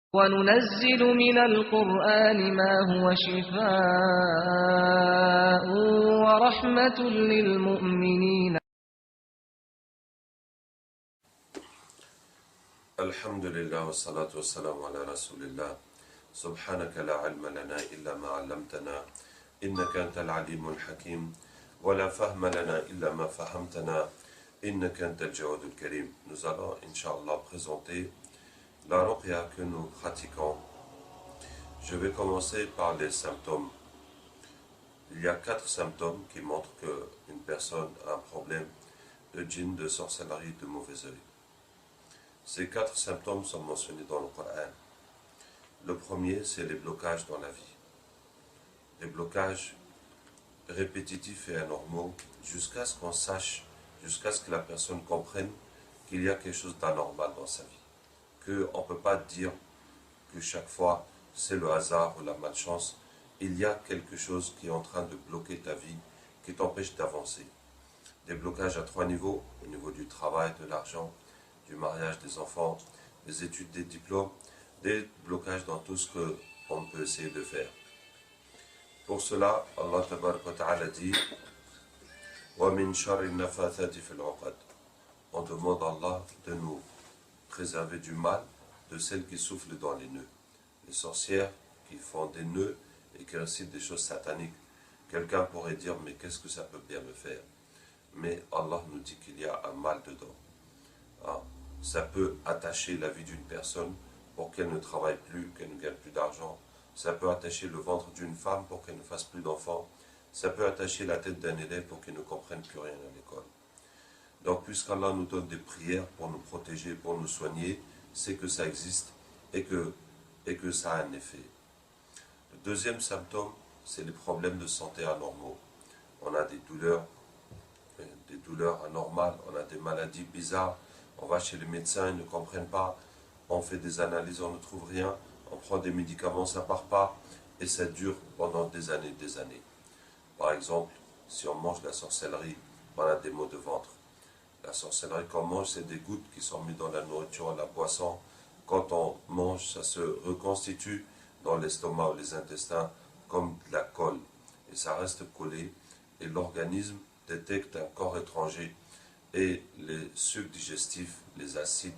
وَنُنَزِّلُ مِنَ الْقُرْآنِ مَا هُوَ شِفَاءٌ وَرَحْمَةٌ لِلْمُؤْمِنِينَ. الحمد لله والصلاة والسلام على رسول الله. سبحانك لا علم لنا إلا ما علمتنا إنك أنت العليم الحكيم ولا فهم لنا إلا ما فهمتنا إنك أنت الجواد الكريم. Nous allons, Inch'Allah, présenter la ruqya que nous pratiquons. Je vais commencer par les symptômes. Il y a 4 symptômes qui montrent qu'une personne a un problème de djinn, de sorcellerie, de mauvais œil. Ces 4 symptômes sont mentionnés dans le Coran. Le premier, c'est les blocages dans la vie. Les blocages répétitifs et anormaux jusqu'à ce qu'on sache, jusqu'à ce que la personne comprenne qu'il y a quelque chose d'anormal dans sa vie. Qu'on ne peut pas dire que chaque fois c'est le hasard ou la malchance. Il y a quelque chose qui est en train de bloquer ta vie, qui t'empêche d'avancer. Des blocages à 3 niveaux, au niveau du travail, de l'argent, du mariage, des enfants, des études, des diplômes, des blocages dans tout ce qu'on peut essayer de faire. Pour cela, Allah Ta'ala dit وَمِن شَرِّ النَّفَّاثَاتِ فِي الْعُقَدِ. On demande à Allah de nous préserver du mal de celles qui soufflent dans les nœuds. Les sorcières qui font des nœuds et qui récitent des choses sataniques. Quelqu'un pourrait dire, mais qu'est-ce que ça peut bien me faire? Mais Allah nous dit qu'il y a un mal dedans. Ça peut attacher la vie d'une personne pour qu'elle ne travaille plus, qu'elle ne gagne plus d'argent. Ça peut attacher le ventre d'une femme pour qu'elle ne fasse plus d'enfants. Ça peut attacher la tête d'un élève pour qu'il ne comprenne plus rien à l'école. Donc, puisqu'Allah nous donne des prières pour nous protéger, pour nous soigner, c'est que ça existe et que ça a un effet. Le deuxième symptôme, c'est les problèmes de santé anormaux. On a des douleurs anormales, on a des maladies bizarres. On va chez les médecins, ils ne comprennent pas. On fait des analyses, on ne trouve rien. On prend des médicaments, ça ne part pas. Et ça dure pendant des années, des années. Par exemple, si on mange de la sorcellerie, on a des maux de ventre. La sorcellerie qu'on mange, c'est des gouttes qui sont mises dans la nourriture, la boisson. Quand on mange, ça se reconstitue dans l'estomac ou les intestins comme de la colle. Et ça reste collé. Et l'organisme détecte un corps étranger. Et les sucs digestifs, les acides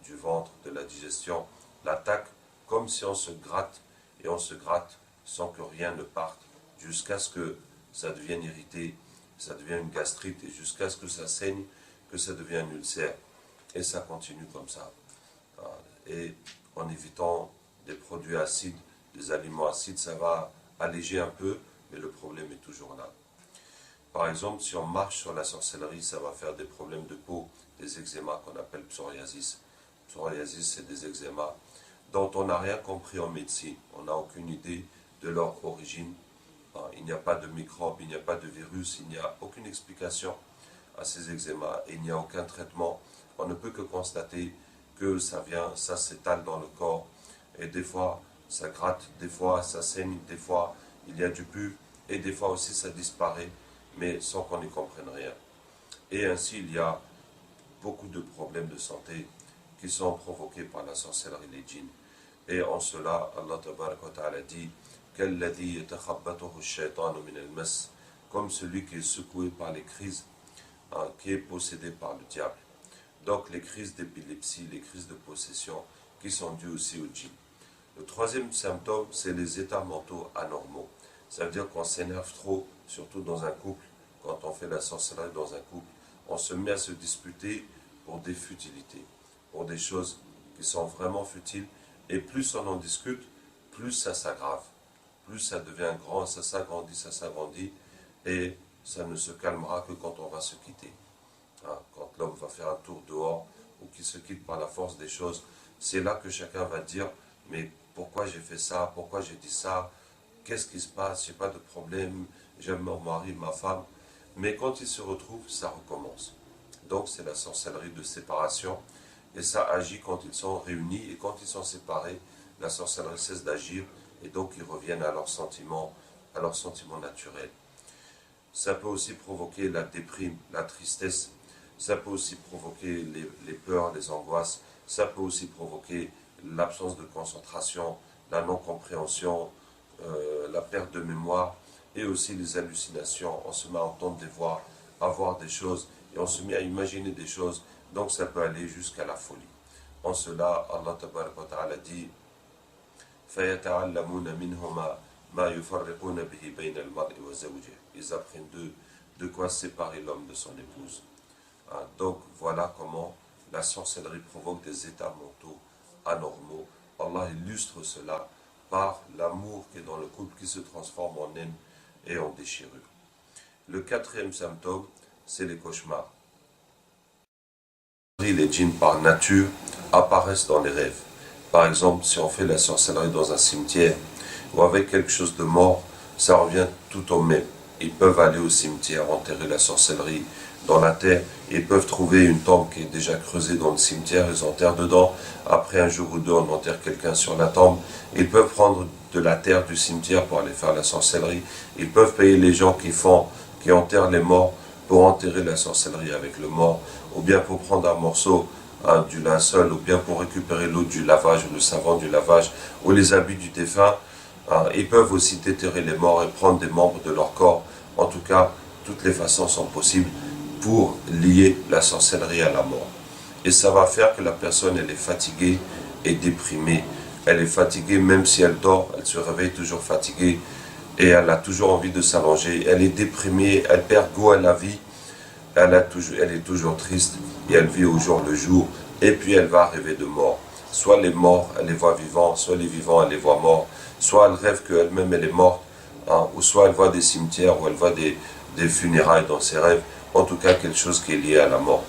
du ventre, de la digestion, l'attaquent comme si on se gratte. Et on se gratte sans que rien ne parte, jusqu'à ce que ça devienne irrité, ça devienne une gastrite, et jusqu'à ce que ça saigne, que ça devienne un ulcère. Et ça continue comme ça. Et en évitant des produits acides, des aliments acides, ça va alléger un peu, mais le problème est toujours là. Par exemple, si on marche sur la sorcellerie, ça va faire des problèmes de peau, des eczémas qu'on appelle psoriasis. Psoriasis, c'est des eczémas dont on n'a rien compris en médecine. On n'a aucune idée de leur origine. Il n'y a pas de microbes, il n'y a pas de virus, il n'y a aucune explication à ces eczémas et il n'y a aucun traitement. On ne peut que constater que ça s'étale dans le corps et des fois ça gratte, des fois ça saigne, des fois il y a du pus et des fois aussi ça disparaît, mais sans qu'on n'y comprenne rien. Et ainsi il y a beaucoup de problèmes de santé qui sont provoqués par la sorcellerie, les djinns. Et en cela, Allah Ta'ala dit comme celui qui est secoué par les crises, qui est possédé par le diable. Donc les crises d'épilepsie, les crises de possession qui sont dues aussi au djinn. Le troisième symptôme, c'est les états mentaux anormaux. Ça veut dire qu'on s'énerve trop, surtout dans un couple. Quand on fait la sorcellerie dans un couple, on se met à se disputer pour des futilités, pour des choses qui sont vraiment futiles. Et plus on en discute, plus ça s'aggrave. Plus ça devient grand, ça s'agrandit, et ça ne se calmera que quand on va se quitter. Quand l'homme va faire un tour dehors, ou qu'il se quitte par la force des choses, c'est là que chacun va dire, mais pourquoi j'ai fait ça, pourquoi j'ai dit ça, qu'est-ce qui se passe, j'ai pas de problème, j'aime mon mari, ma femme. Mais quand ils se retrouvent, ça recommence. Donc c'est la sorcellerie de séparation, et ça agit quand ils sont réunis, et quand ils sont séparés, la sorcellerie cesse d'agir, et donc ils reviennent à leurs sentiments naturels. Ça peut aussi provoquer la déprime, la tristesse, ça peut aussi provoquer les peurs, les angoisses, ça peut aussi provoquer l'absence de concentration, la non-compréhension, la perte de mémoire et aussi les hallucinations. On se met à entendre des voix, à voir des choses et on se met à imaginer des choses. Donc ça peut aller jusqu'à la folie. En cela, Allah Tabaraka wa Ta'ala dit فَيَتَعَلَّمُونَ مِنْهُمَا مَا يُفَرِّقُونَ بِهِ بَيْنَ الْمَرْءِ وَزَوْجِهِ. Ils apprennent de quoi séparer l'homme de son épouse. Donc voilà comment la sorcellerie provoque des états mentaux anormaux. Allah illustre cela par l'amour qui est dans le couple qui se transforme en haine et en déchirure. Le quatrième symptôme, c'est les cauchemars. Les djinns par nature apparaissent dans les rêves. Par exemple, si on fait la sorcellerie dans un cimetière ou avec quelque chose de mort, ça revient tout au même. Ils peuvent aller au cimetière, enterrer la sorcellerie dans la terre. Ils peuvent trouver une tombe qui est déjà creusée dans le cimetière, ils enterrent dedans. Après un jour ou deux, on enterre quelqu'un sur la tombe. Ils peuvent prendre de la terre du cimetière pour aller faire la sorcellerie. Ils peuvent payer les gens qui enterrent les morts pour enterrer la sorcellerie avec le mort, ou bien pour prendre un morceau du linceul, ou bien pour récupérer l'eau du lavage, ou le savon du lavage, ou les habits du défunt. Ils peuvent aussi déterrer les morts et prendre des membres de leur corps. En tout cas, toutes les façons sont possibles pour lier la sorcellerie à la mort. Et ça va faire que la personne, elle est fatiguée et déprimée. Elle est fatiguée même si elle dort, elle se réveille toujours fatiguée et elle a toujours envie de s'allonger. Elle est déprimée, elle perd goût à la vie, elle est toujours triste et elle vit au jour le jour. Et puis elle va rêver de mort. Soit les morts, elle les voit vivants, soit les vivants, elle les voit morts. Soit elle rêve qu'elle-même, elle est morte, ou soit elle voit des cimetières, ou elle voit des funérailles dans ses rêves. En tout cas, quelque chose qui est lié à la mort.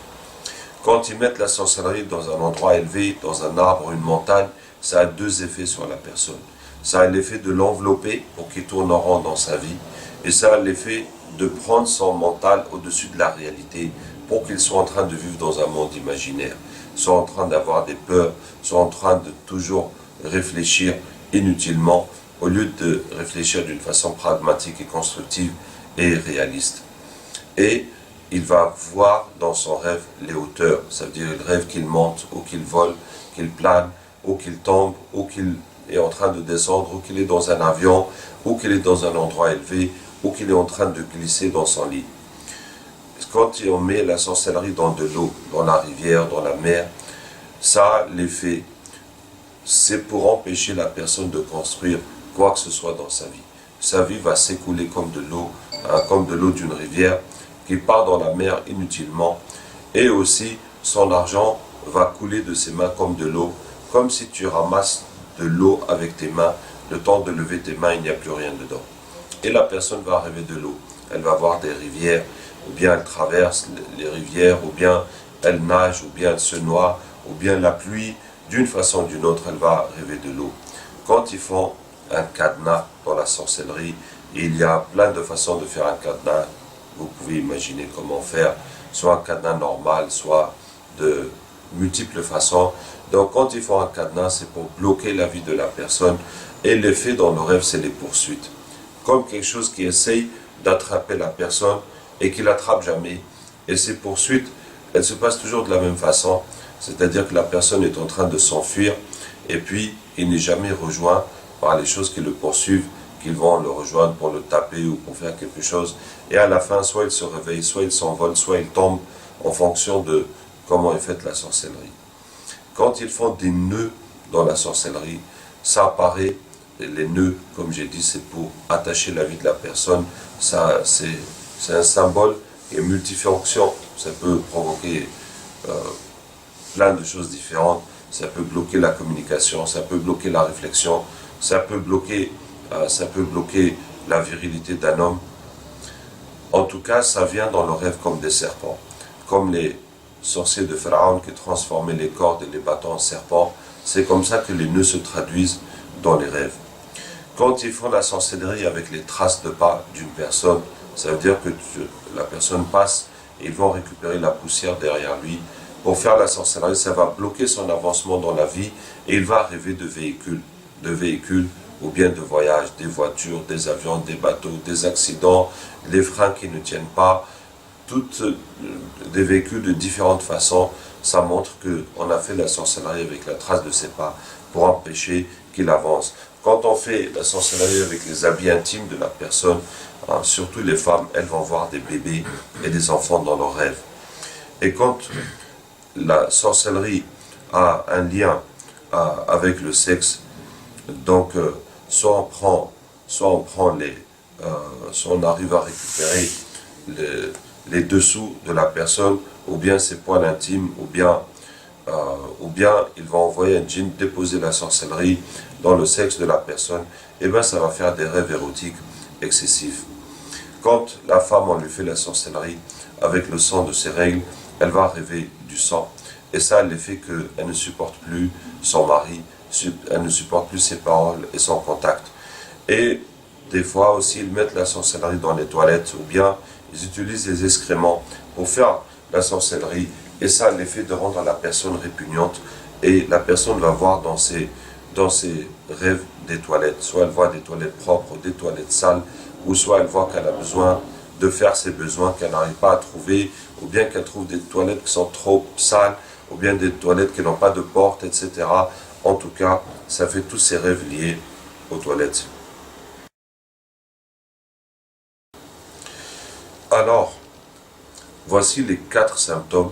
Quand ils mettent la sorcellerie dans un endroit élevé, dans un arbre, une montagne, ça a deux effets sur la personne. Ça a l'effet de l'envelopper pour qu'il tourne en rond dans sa vie, et ça a l'effet de prendre son mental au-dessus de la réalité pour qu'il soit en train de vivre dans un monde imaginaire, soit en train d'avoir des peurs, soit en train de toujours réfléchir inutilement au lieu de réfléchir d'une façon pragmatique et constructive et réaliste. Et il va voir dans son rêve les hauteurs, ça veut dire il rêve qu'il monte, ou qu'il vole, qu'il plane, ou qu'il tombe, ou qu'il est en train de descendre, ou qu'il est dans un avion, ou qu'il est dans un endroit élevé, ou qu'il est en train de glisser dans son lit. Quand on met la sorcellerie dans de l'eau, dans la rivière, dans la mer, ça a l'effet, c'est pour empêcher la personne de construire quoi que ce soit dans sa vie. Sa vie va s'écouler comme de l'eau d'une rivière qui part dans la mer inutilement, et aussi son argent va couler de ses mains comme de l'eau, comme si tu ramasses de l'eau avec tes mains, le temps de lever tes mains, il n'y a plus rien dedans. Et la personne va rêver de l'eau, elle va voir des rivières, ou bien elle traverse les rivières, ou bien elle nage, ou bien elle se noie, ou bien la pluie, d'une façon ou d'une autre, elle va rêver de l'eau. Quand ils font un cadenas dans la sorcellerie, il y a plein de façons de faire un cadenas. Vous pouvez imaginer comment faire, soit un cadenas normal, soit de multiples façons. Donc quand ils font un cadenas, c'est pour bloquer la vie de la personne. Et l'effet dans le rêve, c'est les poursuites. Comme quelque chose qui essaye d'attraper la personne et qui l'attrape jamais. Et ces poursuites, elles se passent toujours de la même façon. C'est-à-dire que la personne est en train de s'enfuir et puis il n'est jamais rejoint par les choses qui le poursuivent, qu'ils vont le rejoindre pour le taper ou pour faire quelque chose. Et à la fin, soit il se réveille, soit il s'envole, soit il tombe en fonction de comment est faite la sorcellerie. Quand ils font des nœuds dans la sorcellerie, ça apparaît, les nœuds, comme j'ai dit, c'est pour attacher la vie de la personne. Ça, c'est un symbole qui est multifonction. Ça peut provoquer plein de choses différentes. Ça peut bloquer la communication, ça peut bloquer la réflexion, ça peut bloquer la virilité d'un homme. En tout cas, ça vient dans le rêve comme des serpents. Comme les sorciers de Pharaon qui transformaient les cordes et les bâtons en serpents. C'est comme ça que les nœuds se traduisent dans les rêves. Quand ils font la sorcellerie avec les traces de pas d'une personne, ça veut dire que la personne passe, et ils vont récupérer la poussière derrière lui. Pour faire la sorcellerie, ça va bloquer son avancement dans la vie et il va rêver de véhicules ou bien de voyages, des voitures, des avions, des bateaux, des accidents, les freins qui ne tiennent pas, toutes des véhicules de différentes façons. Ça montre qu'on a fait la sorcellerie avec la trace de ses pas pour empêcher qu'il avance. Quand on fait la sorcellerie avec les habits intimes de la personne, surtout les femmes, elles vont voir des bébés et des enfants dans leurs rêves. Et quand la sorcellerie a un lien avec le sexe, donc soit on arrive à récupérer les dessous de la personne, ou bien ses poils intimes, ou bien il va envoyer un djinn déposer la sorcellerie dans le sexe de la personne, et bien ça va faire des rêves érotiques excessifs. Quand la femme, on lui fait la sorcellerie avec le sang de ses règles, elle va rêver du sang. Et ça a l'effet qu'elle ne supporte plus son mari, elle ne supporte plus ses paroles et son contact. Et des fois aussi, ils mettent la sorcellerie dans les toilettes, ou bien ils utilisent les excréments pour faire la sorcellerie. Et ça a l'effet de rendre la personne répugnante. Et la personne va voir dans ses rêves des toilettes. Soit elle voit des toilettes propres, des toilettes sales, ou soit elle voit qu'elle a besoin de faire ses besoins qu'elle n'arrive pas à trouver, ou bien qu'elle trouve des toilettes qui sont trop sales, ou bien des toilettes qui n'ont pas de porte, etc. En tout cas, ça fait tous ces rêves liés aux toilettes. Alors, voici les 4 symptômes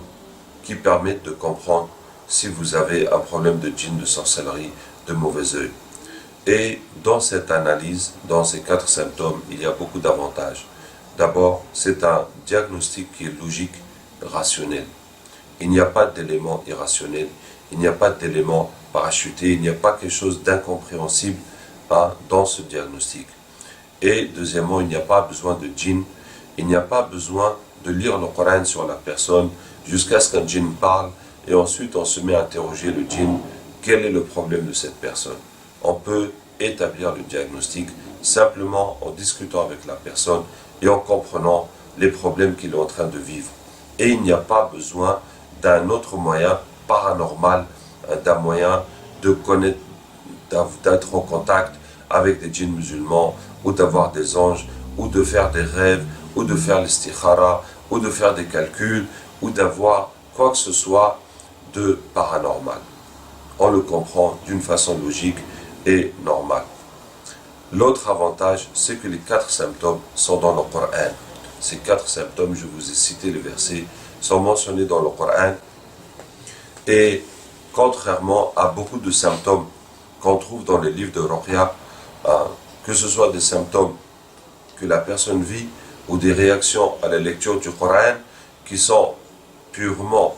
qui permettent de comprendre si vous avez un problème de djinn, de sorcellerie, de mauvais œil. Et dans cette analyse, dans ces 4 symptômes, il y a beaucoup d'avantages. D'abord, c'est un diagnostic qui est logique, rationnel. Il n'y a pas d'élément irrationnel, il n'y a pas d'élément parachuté, il n'y a pas quelque chose d'incompréhensible dans ce diagnostic. Et deuxièmement, il n'y a pas besoin de djinn, il n'y a pas besoin de lire le Coran sur la personne jusqu'à ce qu'un djinn parle, et ensuite on se met à interroger le djinn, quel est le problème de cette personne. On peut établir le diagnostic simplement en discutant avec la personne et en comprenant les problèmes qu'il est en train de vivre. Et il n'y a pas besoin d'un autre moyen paranormal, d'un moyen de connaître, d'être en contact avec des djinns musulmans, ou d'avoir des anges, ou de faire des rêves, ou de faire l'istikhara, ou de faire des calculs, ou d'avoir quoi que ce soit de paranormal. On le comprend d'une façon logique et normale. L'autre avantage, c'est que les 4 symptômes sont dans le Coran. Ces 4 symptômes, je vous ai cité les versets, sont mentionnés dans le Coran. Et contrairement à beaucoup de symptômes qu'on trouve dans les livres de Ruqya, que ce soit des symptômes que la personne vit ou des réactions à la lecture du Coran qui sont purement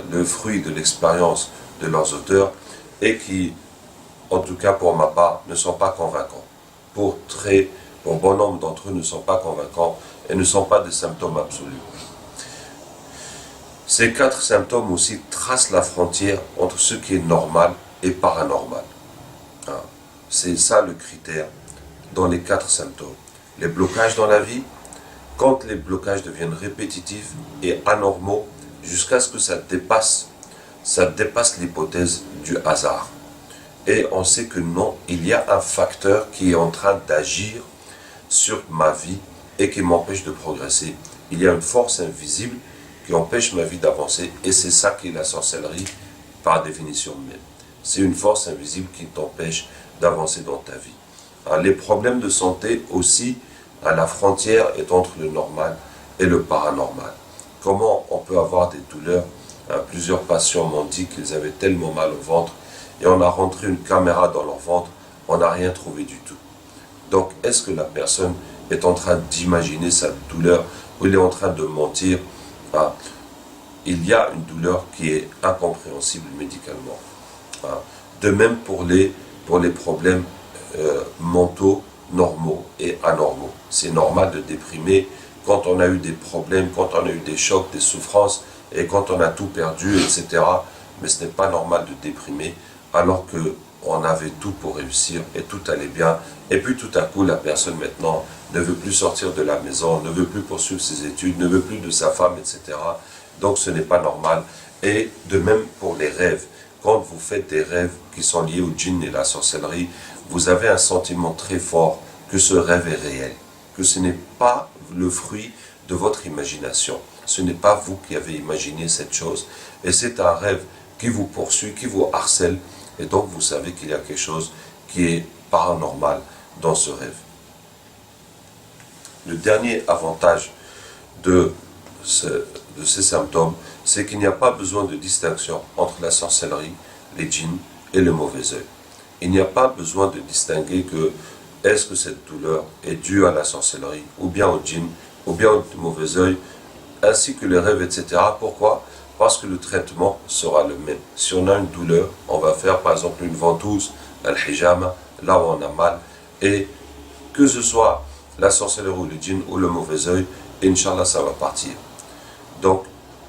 le fruit de l'expérience de leurs auteurs et qui, en tout cas pour ma part, ne sont pas convaincants. Pour bon nombre d'entre eux ne sont pas convaincants et ne sont pas des symptômes absolus. Ces 4 symptômes aussi tracent la frontière entre ce qui est normal et paranormal. C'est ça le critère dans les 4 symptômes. Les blocages dans la vie, quand les blocages deviennent répétitifs et anormaux, jusqu'à ce que ça dépasse l'hypothèse du hasard. Et on sait que non, il y a un facteur qui est en train d'agir sur ma vie et qui m'empêche de progresser. Il y a une force invisible qui empêche ma vie d'avancer, et c'est ça qui est la sorcellerie par définition même. C'est une force invisible qui t'empêche d'avancer dans ta vie. Les problèmes de santé aussi, la frontière est entre le normal et le paranormal. Comment on peut avoir des douleurs? Plusieurs patients m'ont dit qu'ils avaient tellement mal au ventre, et on a rentré une caméra dans leur ventre, on n'a rien trouvé du tout. Donc, est-ce que la personne est en train d'imaginer sa douleur, ou il est en train de mentir? Il y a une douleur qui est incompréhensible médicalement. De même pour les problèmes mentaux normaux et anormaux. C'est normal de déprimer quand on a eu des problèmes, quand on a eu des chocs, des souffrances, et quand on a tout perdu, etc. Mais ce n'est pas normal de déprimer alors qu'on avait tout pour réussir et tout allait bien. Et puis tout à coup, la personne maintenant ne veut plus sortir de la maison, ne veut plus poursuivre ses études, ne veut plus de sa femme, etc. Donc ce n'est pas normal. Et de même pour les rêves. Quand vous faites des rêves qui sont liés au djinn et la sorcellerie, vous avez un sentiment très fort que ce rêve est réel, que ce n'est pas le fruit de votre imagination. Ce n'est pas vous qui avez imaginé cette chose, et c'est un rêve qui vous poursuit, qui vous harcèle, Et donc vous savez qu'il y a quelque chose qui est paranormal dans ce rêve. Le dernier avantage de ces symptômes, c'est qu'il n'y a pas besoin de distinction entre la sorcellerie, les djinns et le mauvais œil. Il n'y a pas besoin de distinguer que est-ce que cette douleur est due à la sorcellerie, ou bien au djinn, ou bien au mauvais œil, ainsi que les rêves, etc. Pourquoi? Parce que le traitement sera le même. Si on a une douleur, on va faire par exemple une ventouse, al-hijama, là où on a mal, et que ce soit la sorcellerie ou le djinn ou le mauvais œil, Inch'Allah, ça va partir. Donc,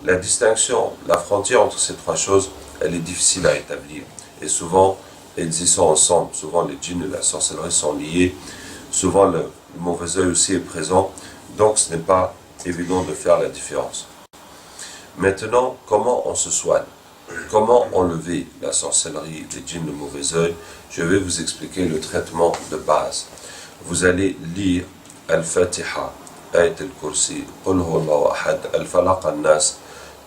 la distinction, la frontière entre ces trois choses, elle est difficile à établir. Et souvent, elles y sont ensemble. Souvent, les djinns et la sorcellerie sont liés. Souvent, le mauvais œil aussi est présent. Donc, ce n'est pas évident de faire la différence. Maintenant, comment on se soigne? Comment enlever la sorcellerie, les djinns, le mauvais œil? Je vais vous expliquer le traitement de base. Vous allez lire Al-Fatiha, Ayat al-Kursi, Qul huwallahu ahad, Al-Falaq al-Nas,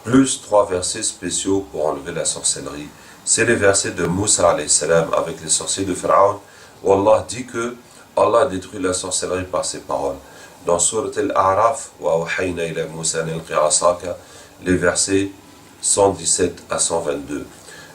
plus 3 versets spéciaux pour enlever la sorcellerie. C'est les versets de Moussa alayhi salam avec les sorciers de Pharaon, où Allah dit que Allah détruit la sorcellerie par ses paroles. Dans Surat Al-A'raf, wa awhayna ila Moussa nalqi asaka, les versets 117 à 122.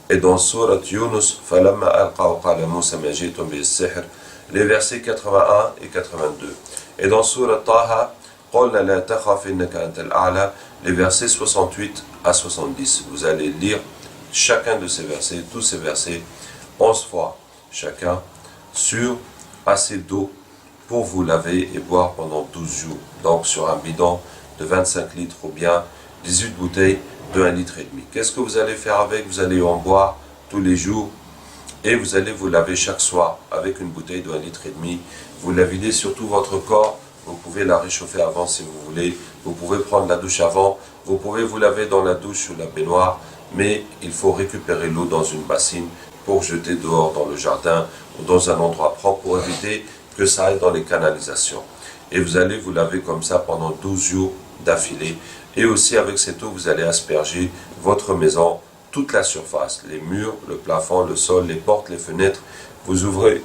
Et dans Surat Yunus, falamma alqa qala Moussa ma ji'tum bis-sihr, les versets 81 et 82. Et dans Surat Taha, qulna la takhaf innaka antal a'la, les versets 68 à 70. Vous allez lire chacun de ces versets, tous ces versets, 11 fois chacun, sur assez d'eau pour vous laver et boire pendant 12 jours. Donc sur un bidon de 25 litres ou bien 18 bouteilles de 1,5 litre. Qu'est-ce que vous allez faire avec? Vous allez en boire tous les jours et vous allez vous laver chaque soir avec une bouteille de 1,5 litre. Vous la videz sur tout votre corps. Vous pouvez la réchauffer avant si vous voulez. Vous pouvez prendre la douche avant. Vous pouvez vous laver dans la douche ou la baignoire. Mais il faut récupérer l'eau dans une bassine pour jeter dehors dans le jardin ou dans un endroit propre pour éviter que ça aille dans les canalisations. Et vous allez vous laver comme ça pendant 12 jours d'affilée. Et aussi avec cette eau, vous allez asperger votre maison, toute la surface, les murs, le plafond, le sol, les portes, les fenêtres. Vous ouvrez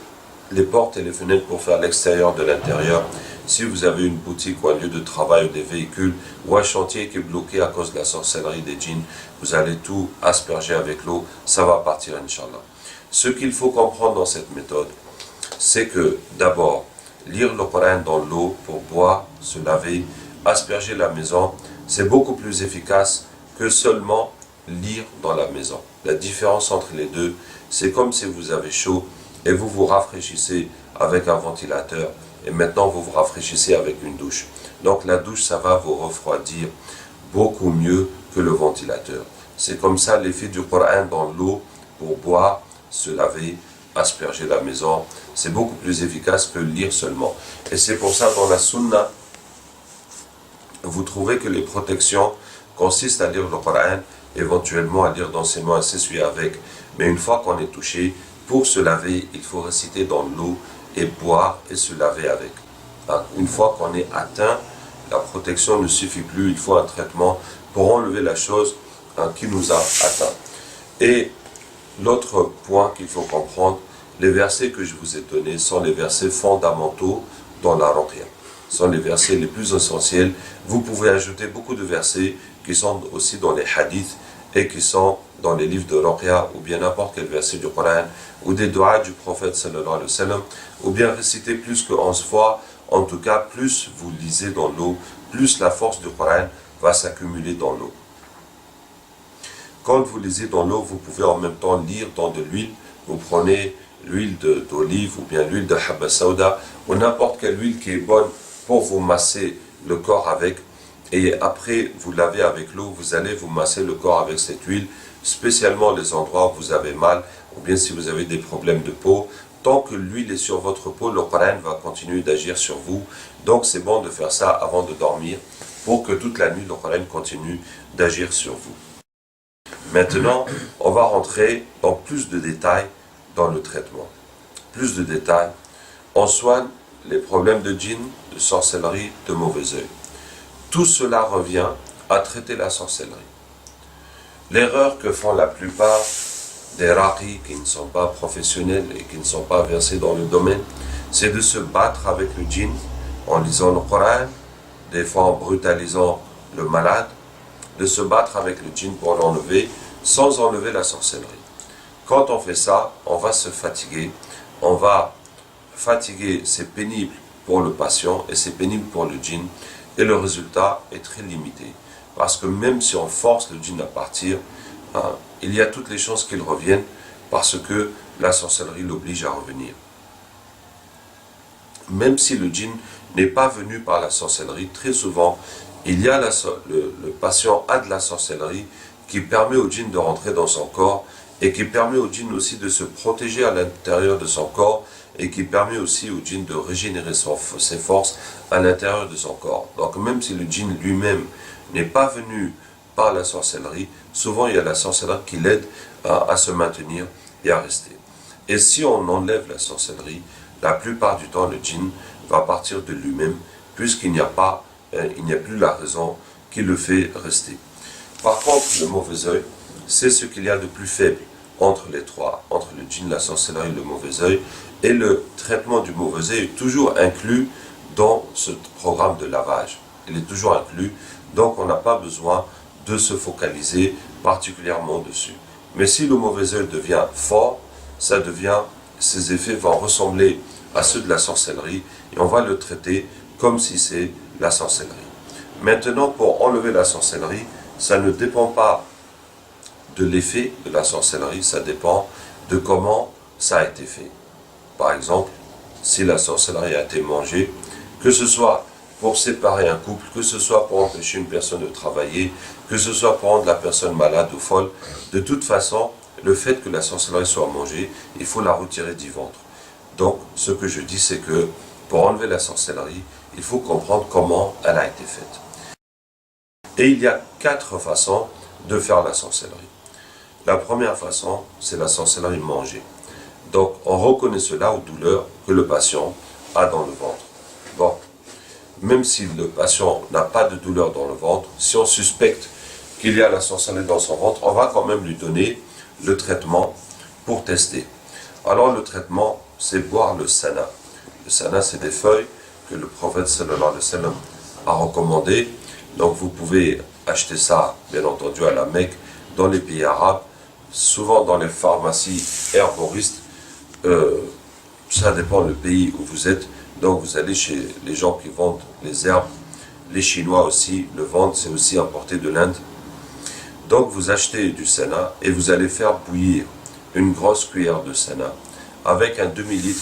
les portes et les fenêtres pour faire l'extérieur de l'intérieur. Si vous avez une boutique ou un lieu de travail ou des véhicules ou un chantier qui est bloqué à cause de la sorcellerie des djinns, vous allez tout asperger avec l'eau, ça va partir Inch'Allah. Ce qu'il faut comprendre dans cette méthode, c'est que d'abord, lire le Coran dans l'eau pour boire, se laver, asperger la maison, c'est beaucoup plus efficace que seulement lire dans la maison. La différence entre les deux, c'est comme si vous avez chaud et vous vous rafraîchissez avec un ventilateur et maintenant vous vous rafraîchissez avec une douche. Donc la douche, ça va vous refroidir beaucoup mieux que le ventilateur. C'est comme ça l'effet du Coran dans l'eau pour boire, se laver, asperger la maison. C'est beaucoup plus efficace que lire seulement. Et c'est pour ça dans la Sunna, vous trouvez que les protections consistent à lire le Coran, éventuellement à lire dans ses mains et s'essuyer avec. Mais une fois qu'on est touché, pour se laver, il faut réciter dans l'eau et boire et se laver avec. Une fois qu'on est atteint, la protection ne suffit plus, il faut un traitement pour enlever la chose qui nous a atteints. Et l'autre point qu'il faut comprendre, les versets que je vous ai donnés sont les versets fondamentaux dans la Ruqya. Ce sont les versets les plus essentiels. Vous pouvez ajouter beaucoup de versets qui sont aussi dans les hadiths et qui sont dans les livres de Ruqya ou bien n'importe quel verset du Coran ou des doigts du prophète sallallahu alayhi wa sallam ou bien réciter plus que 11 fois. En tout cas, plus vous lisez dans l'eau, plus la force du Coran va s'accumuler dans l'eau. Quand vous lisez dans l'eau, vous pouvez en même temps lire dans de l'huile. Vous prenez l'huile d'olive ou bien l'huile de habba sauda ou n'importe quelle huile qui est bonne pour vous masser le corps avec. Et après, vous lavez avec l'eau, vous allez vous masser le corps avec cette huile, spécialement les endroits où vous avez mal ou bien si vous avez des problèmes de peau. Tant que l'huile est sur votre peau, le Coran va continuer d'agir sur vous. Donc c'est bon de faire ça avant de dormir pour que toute la nuit, le Coran continue d'agir sur vous. Maintenant, on va rentrer dans plus de détails dans le traitement. Plus de détails. On soigne les problèmes de djinn, de sorcellerie, de mauvais œil. Tout cela revient à traiter la sorcellerie. L'erreur que font la plupart des raqis qui ne sont pas professionnels et qui ne sont pas versés dans le domaine, c'est de se battre avec le djinn en lisant le Coran, des fois en brutalisant le malade, de se battre avec le djinn pour l'enlever, sans enlever la sorcellerie. Quand on fait ça, on va se fatiguer, on va fatiguer, c'est pénible pour le patient et c'est pénible pour le djinn, et le résultat est très limité. Parce que même si on force le djinn à partir, il y a toutes les chances qu'il revienne parce que la sorcellerie l'oblige à revenir. Même si le djinn n'est pas venu par la sorcellerie, très souvent, il y a le patient a de la sorcellerie qui permet au djinn de rentrer dans son corps et qui permet au djinn aussi de se protéger à l'intérieur de son corps et qui permet aussi au djinn de régénérer ses forces à l'intérieur de son corps. Donc même si le djinn lui-même n'est pas venu par la sorcellerie, souvent il y a la sorcellerie qui l'aide à se maintenir et à rester. Et si on enlève la sorcellerie, la plupart du temps le djinn va partir de lui-même puisqu'il n'y a plus la raison qui le fait rester. Par contre, le mauvais œil, c'est ce qu'il y a de plus faible entre les trois, entre le djinn, la sorcellerie et le mauvais œil, et le traitement du mauvais œil est toujours inclus dans ce programme de lavage. Il est toujours inclus, donc on n'a pas besoin de se focaliser particulièrement dessus. Mais si le mauvais œil devient fort, ses effets vont ressembler à ceux de la sorcellerie et on va le traiter comme si c'est la sorcellerie. Maintenant, pour enlever la sorcellerie, ça ne dépend pas de l'effet de la sorcellerie, ça dépend de comment ça a été fait. Par exemple, si la sorcellerie a été mangée, que ce soit pour séparer un couple, que ce soit pour empêcher une personne de travailler, que ce soit pour rendre la personne malade ou folle, de toute façon, le fait que la sorcellerie soit mangée, il faut la retirer du ventre. Donc, ce que je dis, c'est que pour enlever la sorcellerie, il faut comprendre comment elle a été faite. Et il y a 4 façons de faire la sorcellerie. La première façon, c'est la sorcellerie mangée. Donc, on reconnaît cela aux douleurs que le patient a dans le ventre. Bon, même si le patient n'a pas de douleur dans le ventre, si on suspecte qu'il y a la sorcellerie dans son ventre, on va quand même lui donner le traitement pour tester. Alors, le traitement, c'est boire le sana. Le sana, c'est des feuilles que le prophète sallallahu alayhi wa sallam a recommandées. Donc, vous pouvez acheter ça, bien entendu, à la Mecque, dans les pays arabes, souvent dans les pharmacies herboristes. Ça dépend du pays où vous êtes. Donc vous allez chez les gens qui vendent les herbes. Les Chinois aussi le vendent, c'est aussi importé de l'Inde. Donc vous achetez du sana et vous allez faire bouillir une grosse cuillère de sana avec un demi-litre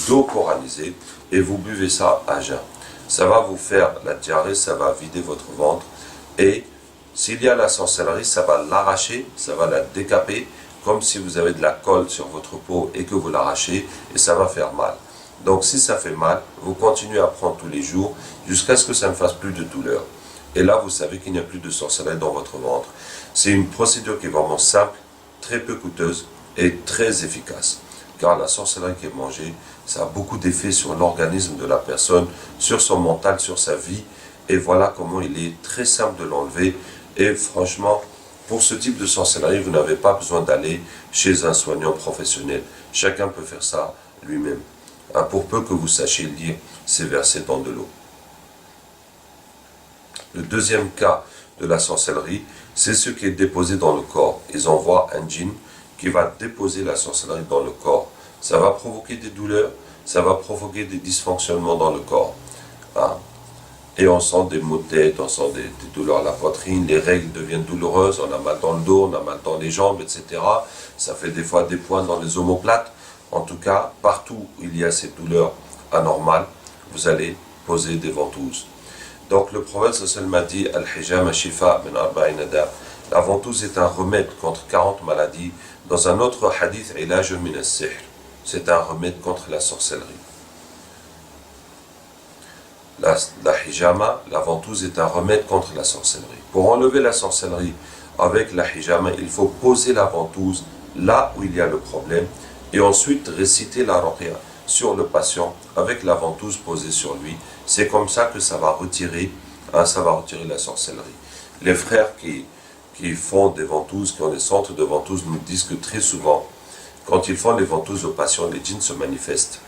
d'eau coranisée et vous buvez ça à jeun. Ça va vous faire la diarrhée, ça va vider votre ventre et s'il y a la sorcellerie, ça va l'arracher, ça va la décaper comme si vous avez de la colle sur votre peau et que vous l'arrachez et ça va faire mal. Donc si ça fait mal, vous continuez à prendre tous les jours jusqu'à ce que ça ne fasse plus de douleur. Et là, vous savez qu'il n'y a plus de sorcellerie dans votre ventre. C'est une procédure qui est vraiment simple, très peu coûteuse et très efficace. Car la sorcellerie qui est mangée, ça a beaucoup d'effets sur l'organisme de la personne, sur son mental, sur sa vie. Et voilà comment il est très simple de l'enlever. Et franchement, pour ce type de sorcellerie, vous n'avez pas besoin d'aller chez un soignant professionnel. Chacun peut faire ça lui-même. Pour peu que vous sachiez lire ces versets dans de l'eau. Le deuxième cas de la sorcellerie, c'est ce qui est déposé dans le corps. Ils envoient un djinn qui va déposer la sorcellerie dans le corps. Ça va provoquer des douleurs, ça va provoquer des dysfonctionnements dans le corps. Et on sent des maux de tête, on sent des douleurs à la poitrine, les règles deviennent douloureuses, on a mal dans le dos, on a mal dans les jambes, etc. Ça fait des fois des points dans les omoplates. En tout cas, partout où il y a ces douleurs anormales, vous allez poser des ventouses. Donc le prophète sallallahu alayhi wa sallam a dit Al-hijama shifa min arba'ina da. La ventouse est un remède contre 40 maladies. Dans un autre hadith, ilaj min as-sihr. C'est un remède contre la sorcellerie. La hijama, la ventouse, est un remède contre la sorcellerie. Pour enlever la sorcellerie avec la hijama, il faut poser la ventouse là où il y a le problème et ensuite réciter la ruqya sur le patient avec la ventouse posée sur lui. C'est comme ça que ça va retirer la sorcellerie. Les frères qui qui font des ventouses, qui ont des centres de ventouses, nous disent que très souvent, quand ils font les ventouses aux patients, les djinns se manifestent.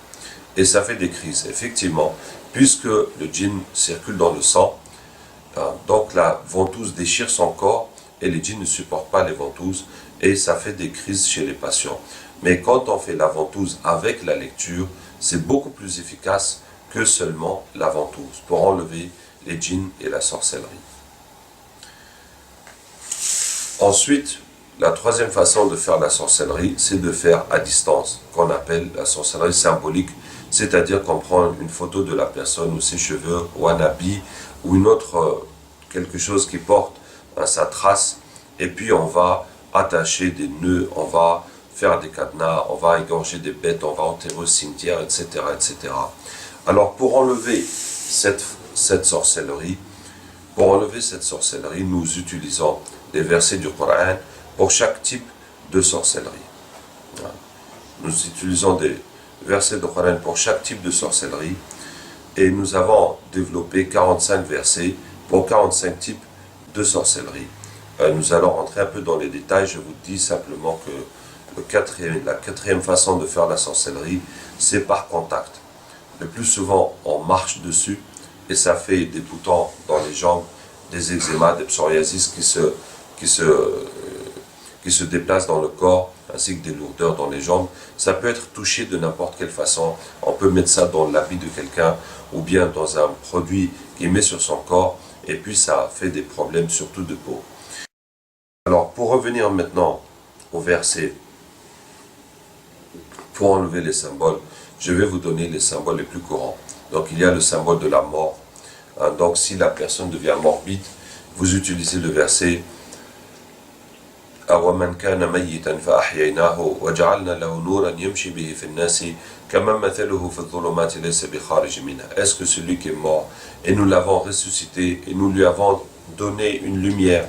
Et ça fait des crises, effectivement, puisque le djinn circule dans le sang, donc la ventouse déchire son corps et les djinns ne supportent pas les ventouses et ça fait des crises chez les patients. Mais quand on fait la ventouse avec la lecture, c'est beaucoup plus efficace que seulement la ventouse pour enlever les djinns et la sorcellerie. Ensuite, la troisième façon de faire la sorcellerie, c'est de faire à distance, qu'on appelle la sorcellerie symbolique, c'est-à-dire qu'on prend une photo de la personne ou ses cheveux ou un habit ou une autre, quelque chose qui porte sa trace, et puis on va attacher des nœuds, on va faire des cadenas, on va égorger des bêtes, on va enterrer au cimetière, etc., etc. Alors pour enlever cette sorcellerie, nous utilisons des versets du Coran pour chaque type de sorcellerie. Nous utilisons des versets du Coran pour chaque type de sorcellerie et nous avons développé 45 versets pour 45 types de sorcellerie. Nous allons rentrer un peu dans les détails, je vous dis simplement que la quatrième façon de faire la sorcellerie, c'est par contact. Le plus souvent, on marche dessus et ça fait des boutons dans les jambes, des eczémas, des psoriasis qui se déplacent dans le corps, ainsi que des lourdeurs dans les jambes. Ça peut être touché de n'importe quelle façon. On peut mettre ça dans l'habit de quelqu'un ou bien dans un produit qu'il met sur son corps et puis ça fait des problèmes, surtout de peau. Alors, pour revenir maintenant au verset, pour enlever les symboles, je vais vous donner les symboles les plus courants. Donc, il y a le symbole de la mort. Donc, si la personne devient morbide, vous utilisez le verset أَوَمَنْ كَانَ مَيِّتًا فَأَحْيَيْنَاهُ وَجَعَلْنَا لَهُ نُورًا يَمْشِي بِهِ فِي النَّاسِ كَمَنْ مَثَلُهُ فِي الظُّلُمَاتِ لَيْسَ بِخَارِجٍ مِنْهَا. Est-ce que celui qui est mort, et nous l'avons ressuscité, et nous lui avons donné une lumière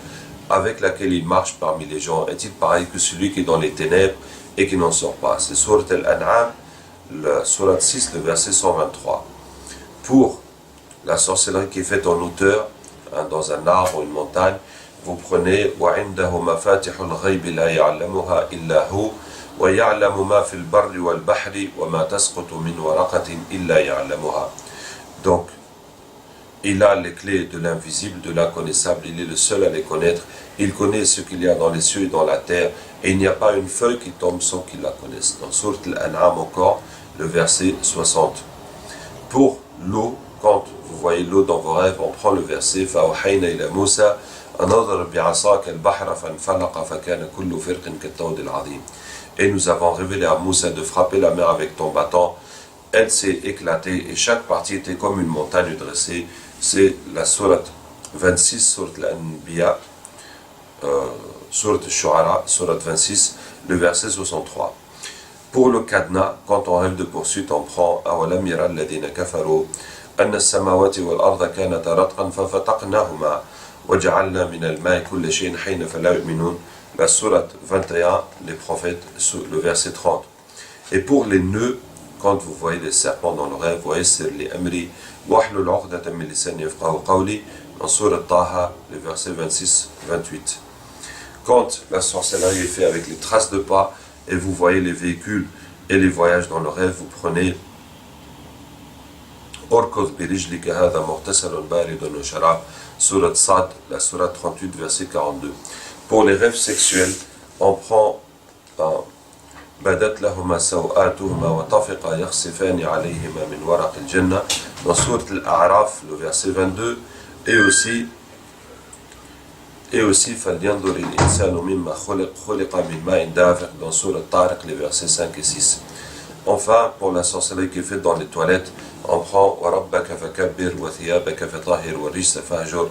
avec laquelle il marche parmi les gens, est-il pareil que celui qui est dans les ténèbres et qui n'en sort pas? C'est Surat Al-An'am, Surat 6, le verset 123. Pour la sorcellerie qui est faite en hauteur, dans un arbre ou une montagne, vous prenez وعنده مفاتح الغيب لا يعلمها إلا هو ويعلم ما في البر والبحر وما تسقط من ورقة إلا يعلمها. Donc, il a les clés de l'invisible, de l'inconnaissable, il est le seul à les connaître, il connaît ce qu'il y a dans les cieux et dans la terre, et il n'y a pas une feuille qui tombe sans qu'il la connaisse. Dans Surat Al-An'am encore, le verset 60. Pour l'eau, quand vous voyez l'eau dans vos rêves, on prend le verset فَأَوْحَيْنَا إِلَى مُوسَى أَنْ اضْرِبْ بِعَصَاكَ الْبَحْرَ فَانْفَلَقَ فَكَانَ كُلُّ فِرْقٍ كَالطَّوْدِ الْعَظِيمِ. Et nous avons révélé à Moussa de frapper la mer avec ton bâton. Elle s'est éclatée et chaque partie était comme une montagne dressée. C'est la sourate 26, sourate Al-Anbiya, sourate Al-Shu'ara, sourate 26, le verset 63. Pour le cadenas, quand on rêve de poursuite, on prend أَوَلَمْ يَرَ الَّذِينَ كَفَرُوا أَنَّ السَّمَاوَاتِ وَالْأَرْضَ كَانَتَا رَتْقًا فَفَتَقْنَاهُمَا وَجَعَلْنَا مِنَ الْمَاءِ كُلَّ شَيْءٍ حَيٍّ فَلَا يُؤْمِنُونَ. La sourate 21, les prophètes, le verset 30. Et pour les nœuds, quand vous voyez les serpents dans le rêve, وَيَسِّرْ لِأَمْرِي وَاحْلُلْ عُقْدَةً مِنْ لِسَانِي يَفْقَهُوا قَوْلِي, dans sourate Taha, les versets 26-28. Quand la sorcellerie est faite avec les traces de pas, et vous voyez les véhicules et les voyages dans le rêve, vous prenez Orkoz birijlika hada muhtasalun baridun sharab, sourate Sad, la sourate 38, verset 42. Pour les rêves sexuels, on prend Badat lahuma sawatuhuma wa tafiqa yakhsifani alayhima min waraq al-jannah, dans sourate Al-A'raf, le verset 22, et aussi فَلْيَنْظُرِ الْإِنسَانُ مِمَّا خُلِقَ مِنْ مَاءٍ دَافِقٍ, dans sourate Tariq, les versets 5 et 6. Enfin, pour la sorcellerie qui est faite dans les toilettes, on prend وَرَبَّكَ فَكَبِّرْ وَثِيَابَكَ فَطَهِّرْ وَالرِّجْسَ فَهْجُرْ,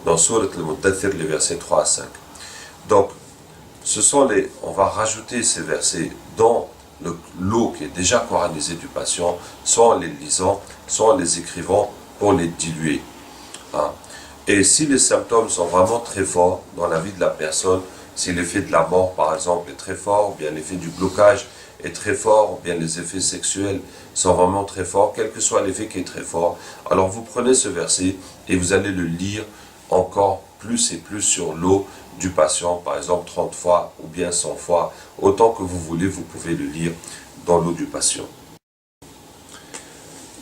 dans sourate Al-Muddathir, les versets 3 à 5. Donc, on va rajouter ces versets dans l'eau qui est déjà coranisée du patient, soit en les lisant, soit en les écrivant pour les diluer. Et si les symptômes sont vraiment très forts dans la vie de la personne, si l'effet de la mort par exemple est très fort, ou bien l'effet du blocage est très fort, ou bien les effets sexuels sont vraiment très forts, quel que soit l'effet qui est très fort, alors vous prenez ce verset et vous allez le lire encore plus et plus sur l'eau du patient, par exemple 30 fois ou bien 100 fois, autant que vous voulez, vous pouvez le lire dans l'eau du patient.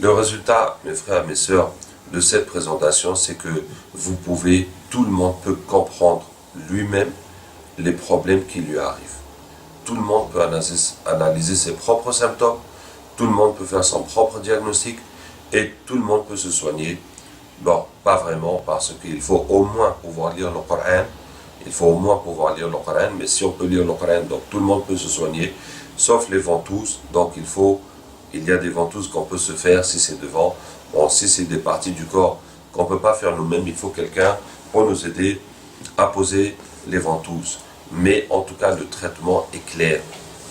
Le résultat, mes frères, mes sœurs, de cette présentation, c'est que vous pouvez, tout le monde peut comprendre lui-même les problèmes qui lui arrivent. Tout le monde peut analyser ses propres symptômes, tout le monde peut faire son propre diagnostic et tout le monde peut se soigner. Bon, pas vraiment, parce qu'il faut au moins pouvoir lire le Coran. Il faut au moins pouvoir lire le Coran, mais si on peut lire le Coran, donc tout le monde peut se soigner, sauf les ventouses. Donc il y a des ventouses qu'on peut se faire si c'est devant. Bon, si c'est des parties du corps qu'on ne peut pas faire nous-mêmes, il faut quelqu'un pour nous aider à poser les ventouses. Mais en tout cas, le traitement est clair.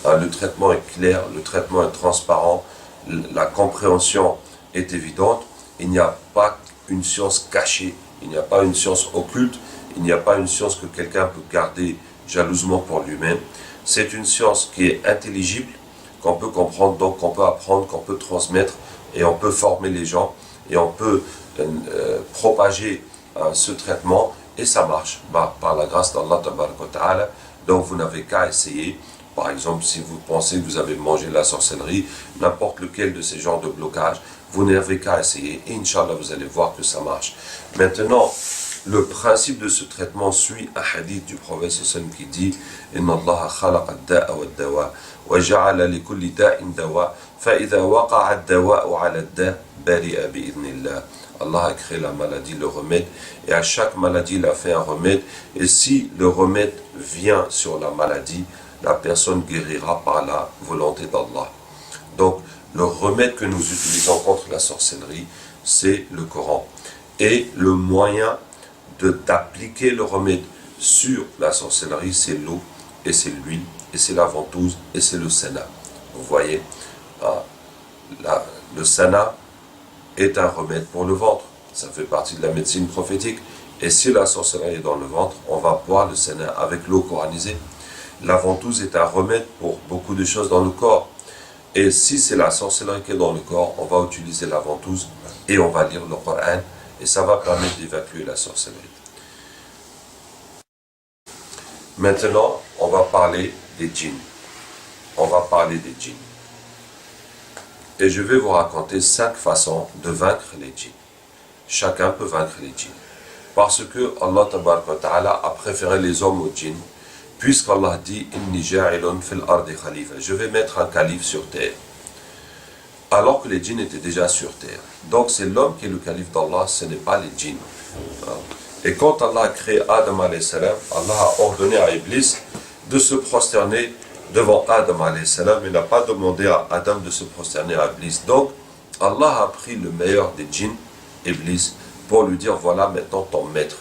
Le traitement est clair, le traitement est transparent, la compréhension est évidente. Il n'y a pas une science cachée, il n'y a pas une science occulte, il n'y a pas une science que quelqu'un peut garder jalousement pour lui-même. C'est une science qui est intelligible, qu'on peut comprendre, donc qu'on peut apprendre, qu'on peut transmettre, et on peut former les gens, et on peut propager ce traitement, et ça marche, par la grâce d'Allah Ta'ala. Donc vous n'avez qu'à essayer. Par exemple, si vous pensez que vous avez mangé la sorcellerie, n'importe lequel de ces genres de blocages, vous n'avez qu'à essayer, et Inch'Allah, vous allez voir que ça marche. Maintenant, le principe de ce traitement suit un hadith du prophète sallallahu qui dit « Inna Allah khalaqa ad-da'a wad-dawa, wa ja'ala li kulli da'in dawa, fa idha waqa'a ad-dawa'u 'ala ad-da' bari'a bi'idhnillah » Allah a créé la maladie, le remède, et à chaque maladie, il a fait un remède, et si le remède vient sur la maladie, la personne guérira par la volonté d'Allah. Donc, le remède que nous utilisons contre la sorcellerie, c'est le Coran. Et le moyen d'appliquer le remède sur la sorcellerie, c'est l'eau, et c'est l'huile, et c'est la ventouse, et c'est le sénat. Vous voyez, le sénat est un remède pour le ventre. Ça fait partie de la médecine prophétique. Et si la sorcellerie est dans le ventre, on va boire le sénat avec l'eau coranisée. La ventouse est un remède pour beaucoup de choses dans le corps. Et si c'est la sorcellerie qui est dans le corps, on va utiliser la ventouse et on va lire le Coran et ça va permettre d'évacuer la sorcellerie. Maintenant, on va parler des djinns. On va parler des djinns. Et je vais vous raconter 5 façons de vaincre les djinns. Chacun peut vaincre les djinns. Parce que Allah Ta'ala a préféré les hommes aux djinns. Puisqu'Allah dit « Inni ja'ilun fil ardi khalifa » je vais mettre un calife sur terre. Alors que les djinns étaient déjà sur terre. Donc c'est l'homme qui est le calife d'Allah, ce n'est pas les djinns. Et quand Allah a créé Adam alayhi salam, Allah a ordonné à Iblis de se prosterner devant Adam alayhi salam. Il n'a pas demandé à Adam de se prosterner à Iblis. Donc Allah a pris le meilleur des djinns, Iblis, pour lui dire « Voilà maintenant ton maître.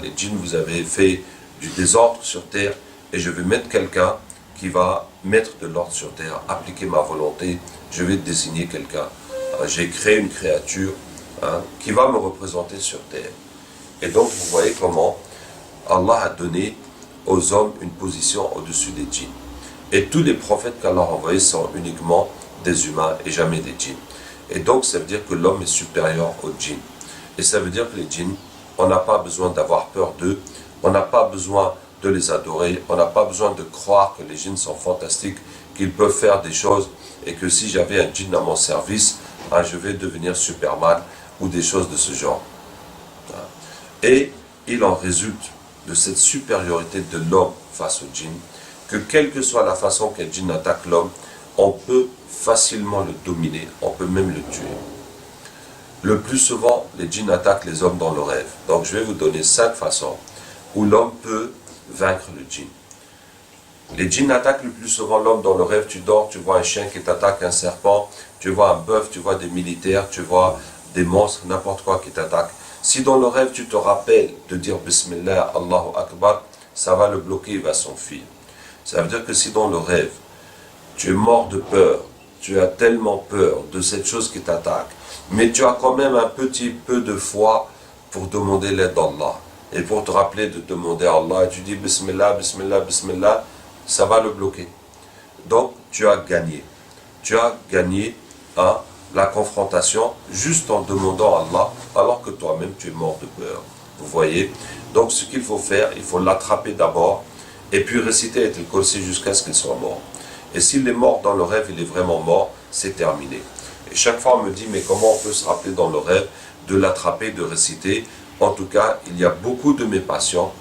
Les djinns, vous avez fait du désordre sur terre et je vais mettre quelqu'un qui va mettre de l'ordre sur terre, appliquer ma volonté, je vais désigner quelqu'un. J'ai créé une créature qui va me représenter sur terre. » Et donc vous voyez comment Allah a donné aux hommes une position au-dessus des djinns. Et tous les prophètes qu'Allah a envoyés sont uniquement des humains et jamais des djinns. Et donc ça veut dire que l'homme est supérieur aux djinns. Et ça veut dire que les djinns, on n'a pas besoin d'avoir peur d'eux, on n'a pas besoin de les adorer, on n'a pas besoin de croire que les djinns sont fantastiques, qu'ils peuvent faire des choses et que si j'avais un djinn à mon service, je vais devenir Superman ou des choses de ce genre. Et il en résulte de cette supériorité de l'homme face au djinn, que quelle que soit la façon qu'un djinn attaque l'homme, on peut facilement le dominer, on peut même le tuer. Le plus souvent, les djinns attaquent les hommes dans le rêve. Donc je vais vous donner 5 façons où l'homme peut vaincre le djinn. Les djinns attaquent le plus souvent l'homme dans le rêve. Tu dors, tu vois un chien qui t'attaque, un serpent, tu vois un bœuf, tu vois des militaires, tu vois des monstres, n'importe quoi qui t'attaque. Si dans le rêve tu te rappelles de dire Bismillah, Allahu Akbar, ça va le bloquer, il va s'enfuir. Ça veut dire que si dans le rêve, tu es mort de peur, tu as tellement peur de cette chose qui t'attaque, mais tu as quand même un petit peu de foi pour demander l'aide d'Allah. Et pour te rappeler de demander à Allah, tu dis Bismillah, Bismillah, Bismillah, ça va le bloquer. Donc tu as gagné. Tu as gagné la confrontation juste en demandant à Allah, alors que toi-même tu es mort de peur. Vous voyez? Donc ce qu'il faut faire, il faut l'attraper d'abord et puis réciter Ayatul Kursi jusqu'à ce qu'il soit mort. Et s'il est mort dans le rêve, il est vraiment mort, c'est terminé. Et chaque fois on me dit, mais comment on peut se rappeler dans le rêve de l'attraper, de réciter? En tout cas, il y a beaucoup de mes patients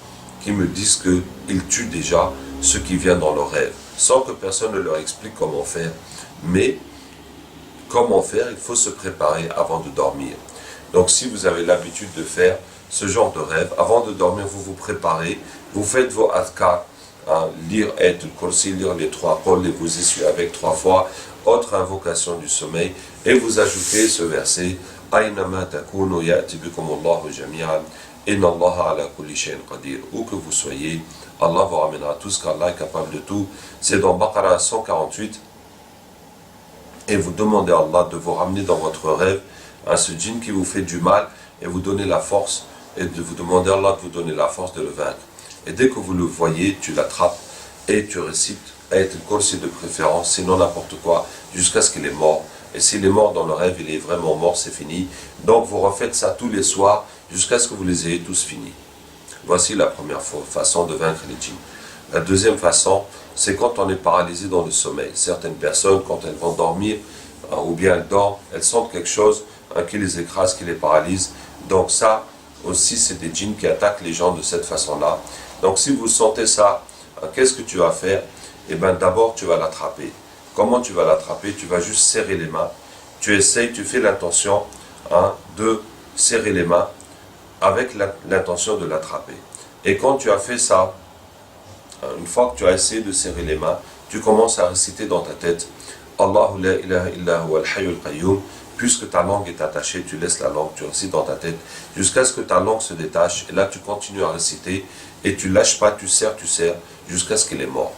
qui me disent qu'ils tuent déjà ce qui vient dans le rêve, sans que personne ne leur explique comment faire. Mais comment faire? Il faut se préparer avant de dormir. Donc si vous avez l'habitude de faire ce genre de rêve, avant de dormir, vous vous préparez, vous faites vos adhkar, lire Ayatul Kursi, lire les 3 qul et vous essuyez avec 3 fois, autre invocation du sommeil, et vous ajoutez ce verset, Aynama takunu ya'ti bikumullahu jami'an, inna Allaha ala kulli shay'in qadir. Où que vous soyez, Allah vous ramènera tous, car Allah est capable de tout. C'est dans Baqarah 148. Et vous demandez à Allah de vous ramener dans votre rêve à ce djinn qui vous fait du mal et vous donner la force, et de vous demander à Allah de vous donner la force de le vaincre. Et dès que vous le voyez, tu l'attrapes et tu récites Ayatul Kursi de préférence, sinon n'importe quoi, jusqu'à ce qu'il est mort. Et s'il est mort dans le rêve, il est vraiment mort, c'est fini. Donc vous refaites ça tous les soirs jusqu'à ce que vous les ayez tous finis. Voici la première façon de vaincre les djinns. La deuxième façon, c'est quand on est paralysé dans le sommeil. Certaines personnes, quand elles vont dormir, ou bien elles dorment, elles sentent quelque chose qui les écrase, qui les paralyse. Donc ça aussi, c'est des djinns qui attaquent les gens de cette façon-là. Donc si vous sentez ça, qu'est-ce que tu vas faire? Eh bien d'abord, tu vas l'attraper. Comment tu vas l'attraper? Tu vas juste serrer les mains. Tu essayes, tu fais l'intention de serrer les mains avec l'intention de l'attraper. Et quand tu as fait ça, une fois que tu as essayé de serrer les mains, tu commences à réciter dans ta tête Allahu la ilaha illa huwa al-hayyul qayyum. Puisque ta langue est attachée, tu laisses la langue, tu récites dans ta tête jusqu'à ce que ta langue se détache. Et là, tu continues à réciter et tu lâches pas, tu serres jusqu'à ce qu'il est mort.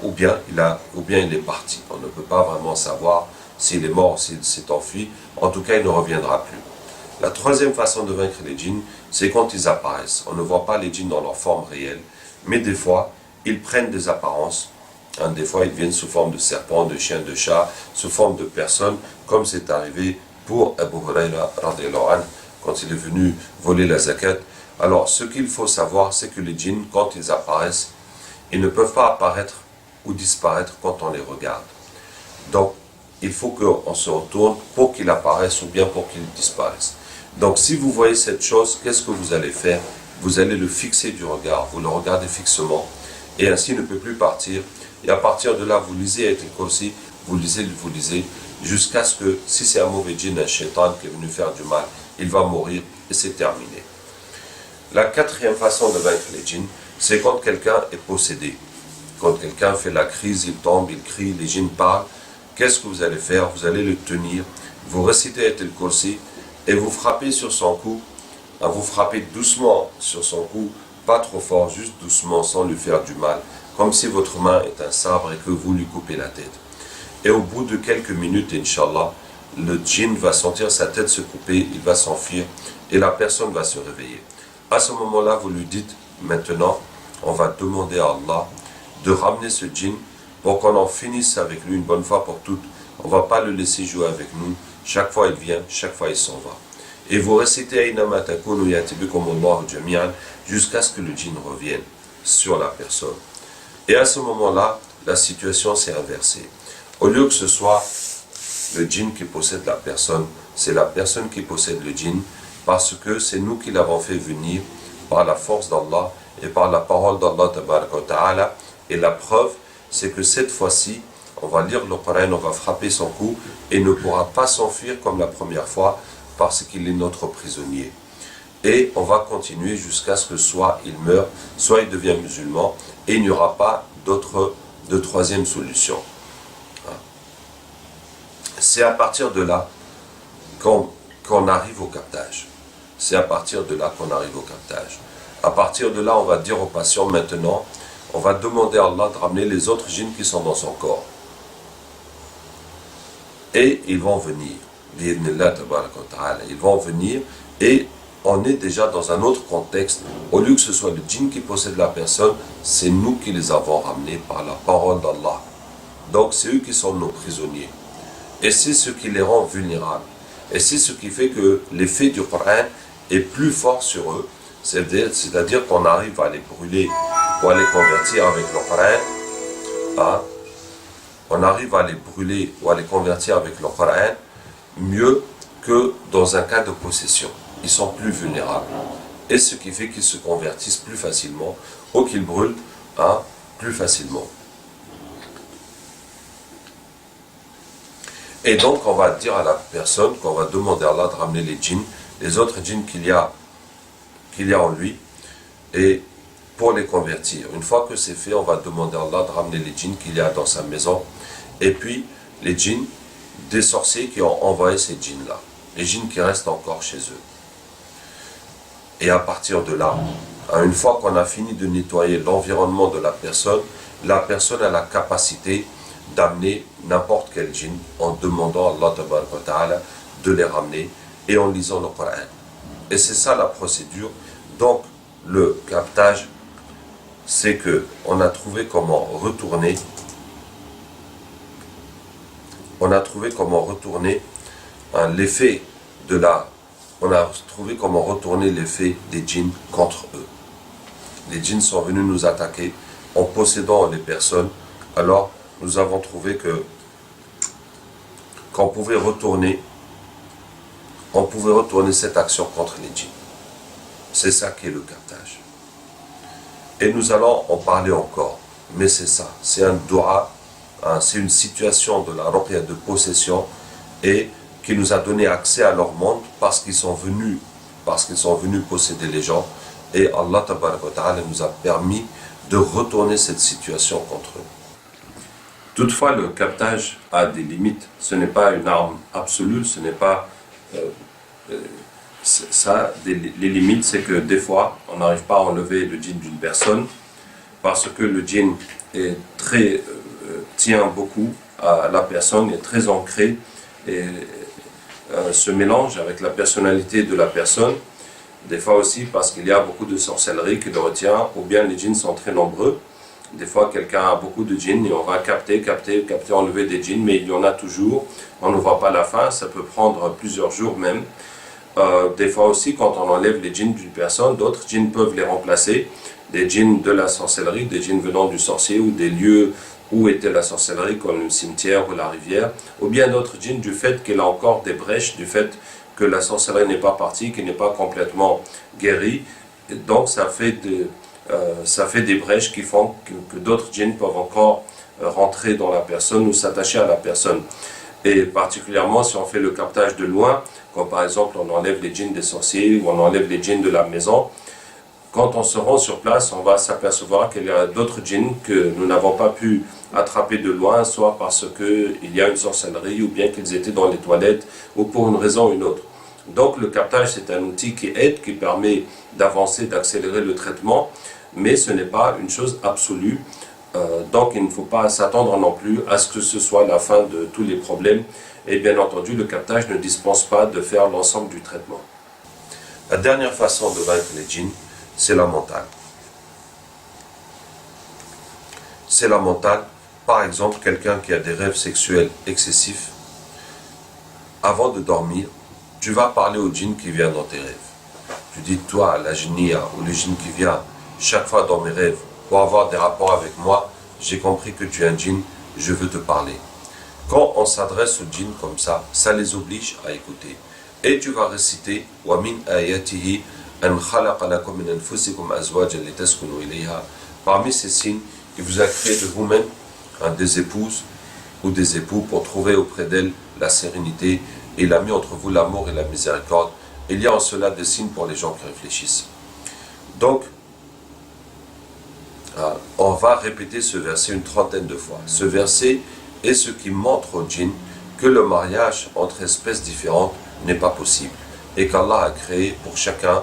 Ou bien il est parti. On ne peut pas vraiment savoir s'il est mort, s'il s'est enfui. En tout cas, il ne reviendra plus. La troisième façon de vaincre les djinns, c'est quand ils apparaissent. On ne voit pas les djinns dans leur forme réelle, mais des fois, ils prennent des apparences. Des fois, ils viennent sous forme de serpents, de chiens, de chats, sous forme de personnes, comme c'est arrivé pour Abu Huraira radhiyallahu anhu, quand il est venu voler la zakat. Alors, ce qu'il faut savoir, c'est que les djinns, quand ils apparaissent, ils ne peuvent pas apparaître ou disparaître quand on les regarde. Donc, il faut qu'on se retourne pour qu'ils apparaissent ou bien pour qu'ils disparaissent. Donc, si vous voyez cette chose, qu'est-ce que vous allez faire? Vous allez le fixer du regard, vous le regardez fixement, et ainsi il ne peut plus partir. Et à partir de là, vous lisez Ayatul Kursi, vous lisez, jusqu'à ce que, si c'est un mauvais djinn, un shaitan qui est venu faire du mal, il va mourir et c'est terminé. La quatrième façon de vaincre les djinns, c'est quand quelqu'un est possédé. Quand quelqu'un fait la crise, il tombe, il crie, les djinns parlent. Qu'est-ce que vous allez faire? Vous allez le tenir, vous récitez Ayatul Kursi et vous frappez sur son cou. Vous frappez doucement sur son cou, pas trop fort, juste doucement, sans lui faire du mal, comme si votre main est un sabre et que vous lui coupez la tête. Et au bout de quelques minutes, Inch'Allah, le djinn va sentir sa tête se couper, il va s'enfuir et la personne va se réveiller. À ce moment-là, vous lui dites, maintenant, on va demander à Allah de ramener ce djinn pour qu'on en finisse avec lui une bonne fois pour toutes. On ne va pas le laisser jouer avec nous. Chaque fois il vient, chaque fois il s'en va. Et vous récitez Aynama takunu ya'ti bikumullahu jami'an jusqu'à ce que le djinn revienne sur la personne. Et à ce moment-là, la situation s'est inversée. Au lieu que ce soit le djinn qui possède la personne, c'est la personne qui possède le djinn, parce que c'est nous qui l'avons fait venir par la force d'Allah et par la parole d'Allah tabaraka wa ta'ala. Et la preuve, c'est que cette fois-ci, on va lire le Coran, on va frapper son cou et ne pourra pas s'enfuir comme la première fois parce qu'il est notre prisonnier. Et on va continuer jusqu'à ce que soit il meurt, soit il devient musulman, et il n'y aura pas de troisième solution. C'est à partir de là qu'on arrive au captage. C'est à partir de là qu'on arrive au captage. À partir de là, on va dire au patient, maintenant, on va demander à Allah de ramener les autres djinns qui sont dans son corps. Et ils vont venir. Ils vont venir et on est déjà dans un autre contexte. Au lieu que ce soit le djinn qui possède la personne, c'est nous qui les avons ramenés par la parole d'Allah. Donc c'est eux qui sont nos prisonniers. Et c'est ce qui les rend vulnérables. Et c'est ce qui fait que l'effet du Coran est plus fort sur eux, c'est-à-dire qu'on arrive à les brûler ou à les convertir avec le Coran, on arrive à les brûler ou à les convertir avec le Coran mieux que dans un cas de possession. Ils sont plus vulnérables. Et ce qui fait qu'ils se convertissent plus facilement ou qu'ils brûlent plus facilement. Et donc on va dire à la personne qu'on va demander à Allah de ramener les djinns, les autres djinns qu'il y a en lui, et pour les convertir. Une fois que c'est fait, on va demander à Allah de ramener les djinns qu'il y a dans sa maison, et puis les djinns des sorciers qui ont envoyé ces djinns-là, les djinns qui restent encore chez eux. Et à partir de là, une fois qu'on a fini de nettoyer l'environnement de la personne a la capacité d'amener n'importe quel djinn en demandant à Allah de les ramener et en lisant le Coran. Et c'est ça la procédure. Donc le captage, c'est que on a trouvé comment retourner l'effet de la... On a trouvé comment retourner l'effet des djinns contre eux. Les djinns sont venus nous attaquer en possédant les personnes. Alors nous avons trouvé qu'on pouvait retourner cette action contre les djinns. C'est ça qui est le captage. Et nous allons en parler encore. Mais c'est ça, c'est un dua, c'est une situation de la ruqya de possession et qui nous a donné accès à leur monde parce qu'ils sont venus posséder les gens, et Allah nous a permis de retourner cette situation contre eux. Toutefois, le captage a des limites. Ce n'est pas une arme absolue, ce n'est pas... les limites, c'est que des fois, on n'arrive pas à enlever le djinn d'une personne parce que le djinn est tient beaucoup à la personne, est très ancré et se mélange avec la personnalité de la personne. Des fois aussi parce qu'il y a beaucoup de sorcellerie qui le retient, ou bien les djinns sont très nombreux. Des fois quelqu'un a beaucoup de djinns et on va capter, enlever des djinns, mais il y en a toujours, on ne voit pas la fin, ça peut prendre plusieurs jours même. Des fois aussi quand on enlève les djinns d'une personne, d'autres djinns peuvent les remplacer, des djinns de la sorcellerie, des djinns venant du sorcier ou des lieux où était la sorcellerie comme le cimetière ou la rivière, ou bien d'autres djinns du fait qu'il a encore des brèches, du fait que la sorcellerie n'est pas partie, qu'il n'est pas complètement guéri, et donc ça fait des brèches qui font que d'autres djinns peuvent encore rentrer dans la personne ou s'attacher à la personne. Et particulièrement si on fait le captage de loin, comme par exemple on enlève les djinns des sorciers ou on enlève les djinns de la maison, quand on se rend sur place, on va s'apercevoir qu'il y a d'autres djinns que nous n'avons pas pu attraper de loin, soit parce qu'il y a une sorcellerie ou bien qu'ils étaient dans les toilettes ou pour une raison ou une autre. Donc le captage, c'est un outil qui aide, qui permet d'avancer, d'accélérer le traitement, mais ce n'est pas une chose absolue. Donc il ne faut pas s'attendre non plus à ce que ce soit la fin de tous les problèmes. Et bien entendu, le captage ne dispense pas de faire l'ensemble du traitement. La dernière façon de vaincre les djinns, c'est la mentale. C'est la mentale. Par exemple, quelqu'un qui a des rêves sexuels excessifs, avant de dormir, tu vas parler au djinn qui vient dans tes rêves. Tu dis, toi, la djinnia ou le djinn qui vient chaque fois dans mes rêves pour avoir des rapports avec moi, j'ai compris que tu es un djinn, je veux te parler. Quand on s'adresse au djinn comme ça les oblige à écouter. Et tu vas réciter wa min ayatihi an khalaqa lakum min anfusikum azwajan litaskunu ilayha. Parmi ces signes, il vous a créé de vous-même des épouses ou des époux pour trouver auprès d'elles la sérénité, et il a mis entre vous l'amour et la miséricorde. Il y a en cela des signes pour les gens qui réfléchissent. Donc, on va répéter ce verset une trentaine de fois. Ce verset est ce qui montre au djinn que le mariage entre espèces différentes n'est pas possible et qu'Allah a créé pour chacun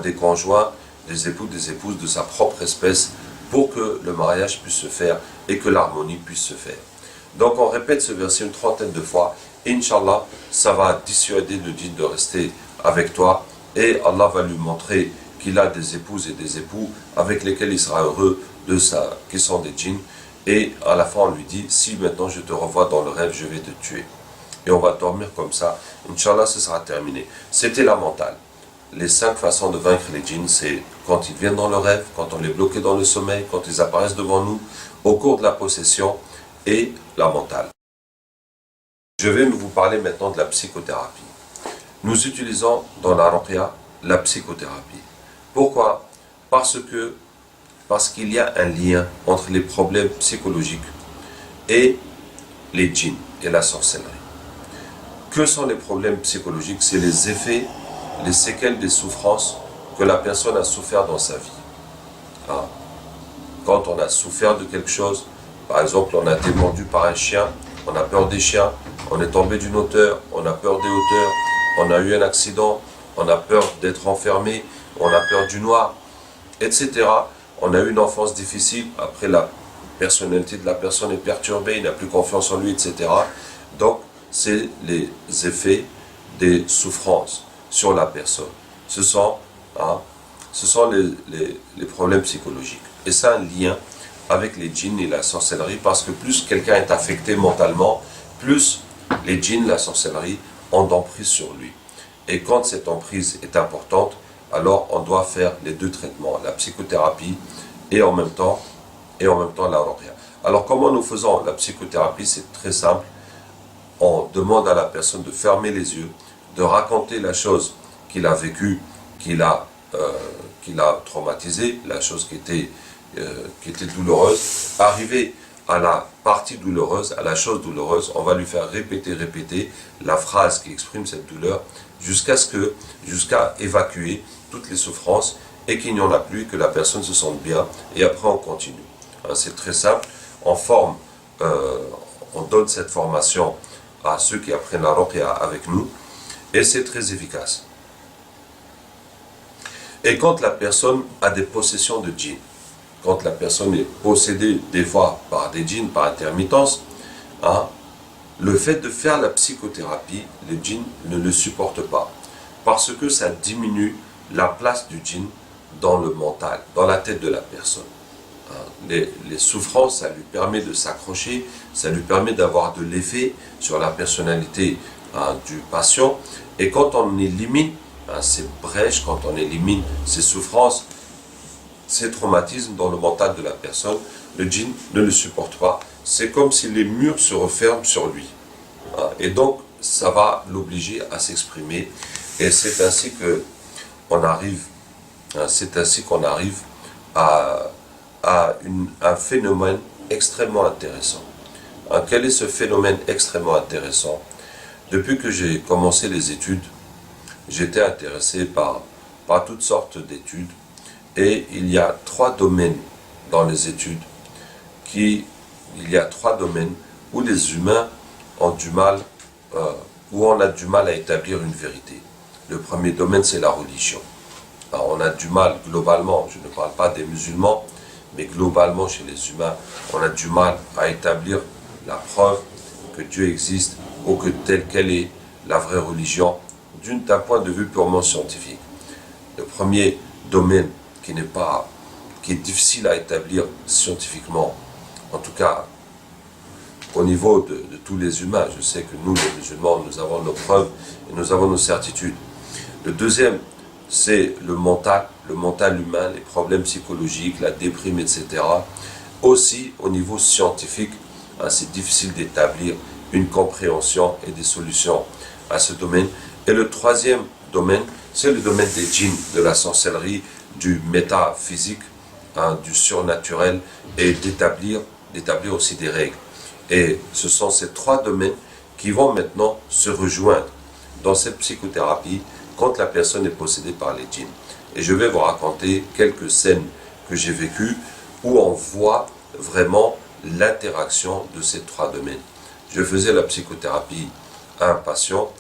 des conjoints, des époux, des épouses de sa propre espèce pour que le mariage puisse se faire et que l'harmonie puisse se faire. Donc on répète ce verset une trentaine de fois. Inch'Allah, ça va dissuader le djinn de rester avec toi et Allah va lui montrer qu'il a des épouses et des époux avec lesquels il sera heureux de ça, qui sont des djinns. Et à la fin on lui dit, si maintenant je te revois dans le rêve, je vais te tuer. Et on va dormir comme ça. Inch'Allah, ce sera terminé. C'était la mentale. les 5 façons de vaincre les djinns, c'est quand ils viennent dans le rêve, quand on les bloque dans le sommeil, quand ils apparaissent devant nous, au cours de la possession et la mentale. Je vais vous parler maintenant de la psychothérapie. Nous utilisons dans la ruqya la psychothérapie. Pourquoi? Parce qu'il y a un lien entre les problèmes psychologiques et les djinns et la sorcellerie. Que sont les problèmes psychologiques? C'est les effets, les séquelles des souffrances que la personne a souffert dans sa vie. Ah. Quand on a souffert de quelque chose, par exemple on a été mordu par un chien, on a peur des chiens, on est tombé d'une hauteur, on a peur des hauteurs, on a eu un accident, on a peur d'être enfermé, on a peur du noir, etc. On a eu une enfance difficile, après la personnalité de la personne est perturbée, il n'a plus confiance en lui, etc. Donc, c'est les effets des souffrances sur la personne. Ce sont les problèmes psychologiques. Et ça a un lien avec les djinns et la sorcellerie, parce que plus quelqu'un est affecté mentalement, plus les djinns, la sorcellerie, ont d'emprise sur lui. Et quand cette emprise est importante, alors on doit faire les deux traitements, la psychothérapie et en même temps la ruqya. Alors comment nous faisons la psychothérapie? C'est très simple. On demande à la personne de fermer les yeux, de raconter la chose qu'il a vécue, qu'il a traumatisée, la chose qui était douloureuse. Arriver à la partie douloureuse, à la chose douloureuse, on va lui faire répéter la phrase qui exprime cette douleur jusqu'à évacuer toutes les souffrances et qu'il n'y en a plus, que la personne se sente bien, et après on continue. C'est très simple, on donne cette formation à ceux qui apprennent la ruqya avec nous, et c'est très efficace. Et quand la personne a des possessions de djinns, quand la personne est possédée des fois par des djinns, par intermittence, le fait de faire la psychothérapie, les djinns ne le supportent pas, parce que ça diminue la place du djinn dans le mental, dans la tête de la personne. Les souffrances, ça lui permet de s'accrocher, ça lui permet d'avoir de l'effet sur la personnalité du patient. Et quand on élimine ces brèches, quand on élimine ces souffrances, ces traumatismes dans le mental de la personne, le djinn ne le supporte pas. C'est comme si les murs se referment sur lui. Et donc, ça va l'obliger à s'exprimer. Et c'est ainsi qu'on arrive à un phénomène extrêmement intéressant. Quel est ce phénomène extrêmement intéressant? Depuis que j'ai commencé les études, j'étais intéressé par toutes sortes d'études, et il y a 3 domaines dans les études où les humains ont du mal, où on a du mal à établir une vérité. Le premier domaine, c'est la religion. Alors, on a du mal globalement, je ne parle pas des musulmans, mais globalement chez les humains, on a du mal à établir la preuve que Dieu existe ou que telle qu'elle est la vraie religion d'un point de vue purement scientifique. Le premier domaine qui est difficile à établir scientifiquement, en tout cas au niveau de tous les humains. Je sais que nous, les musulmans, nous avons nos preuves et nous avons nos certitudes. Le deuxième, c'est le mental humain, les problèmes psychologiques, la déprime, etc. Aussi, au niveau scientifique, c'est difficile d'établir une compréhension et des solutions à ce domaine. Et le troisième domaine, c'est le domaine des djinns, de la sorcellerie, du métaphysique, du surnaturel, et d'établir aussi des règles. Et ce sont ces 3 domaines qui vont maintenant se rejoindre dans cette psychothérapie quand la personne est possédée par les djinns. Et je vais vous raconter quelques scènes que j'ai vécues où on voit vraiment l'interaction de ces 3 domaines. Je faisais la psychothérapie à un patient,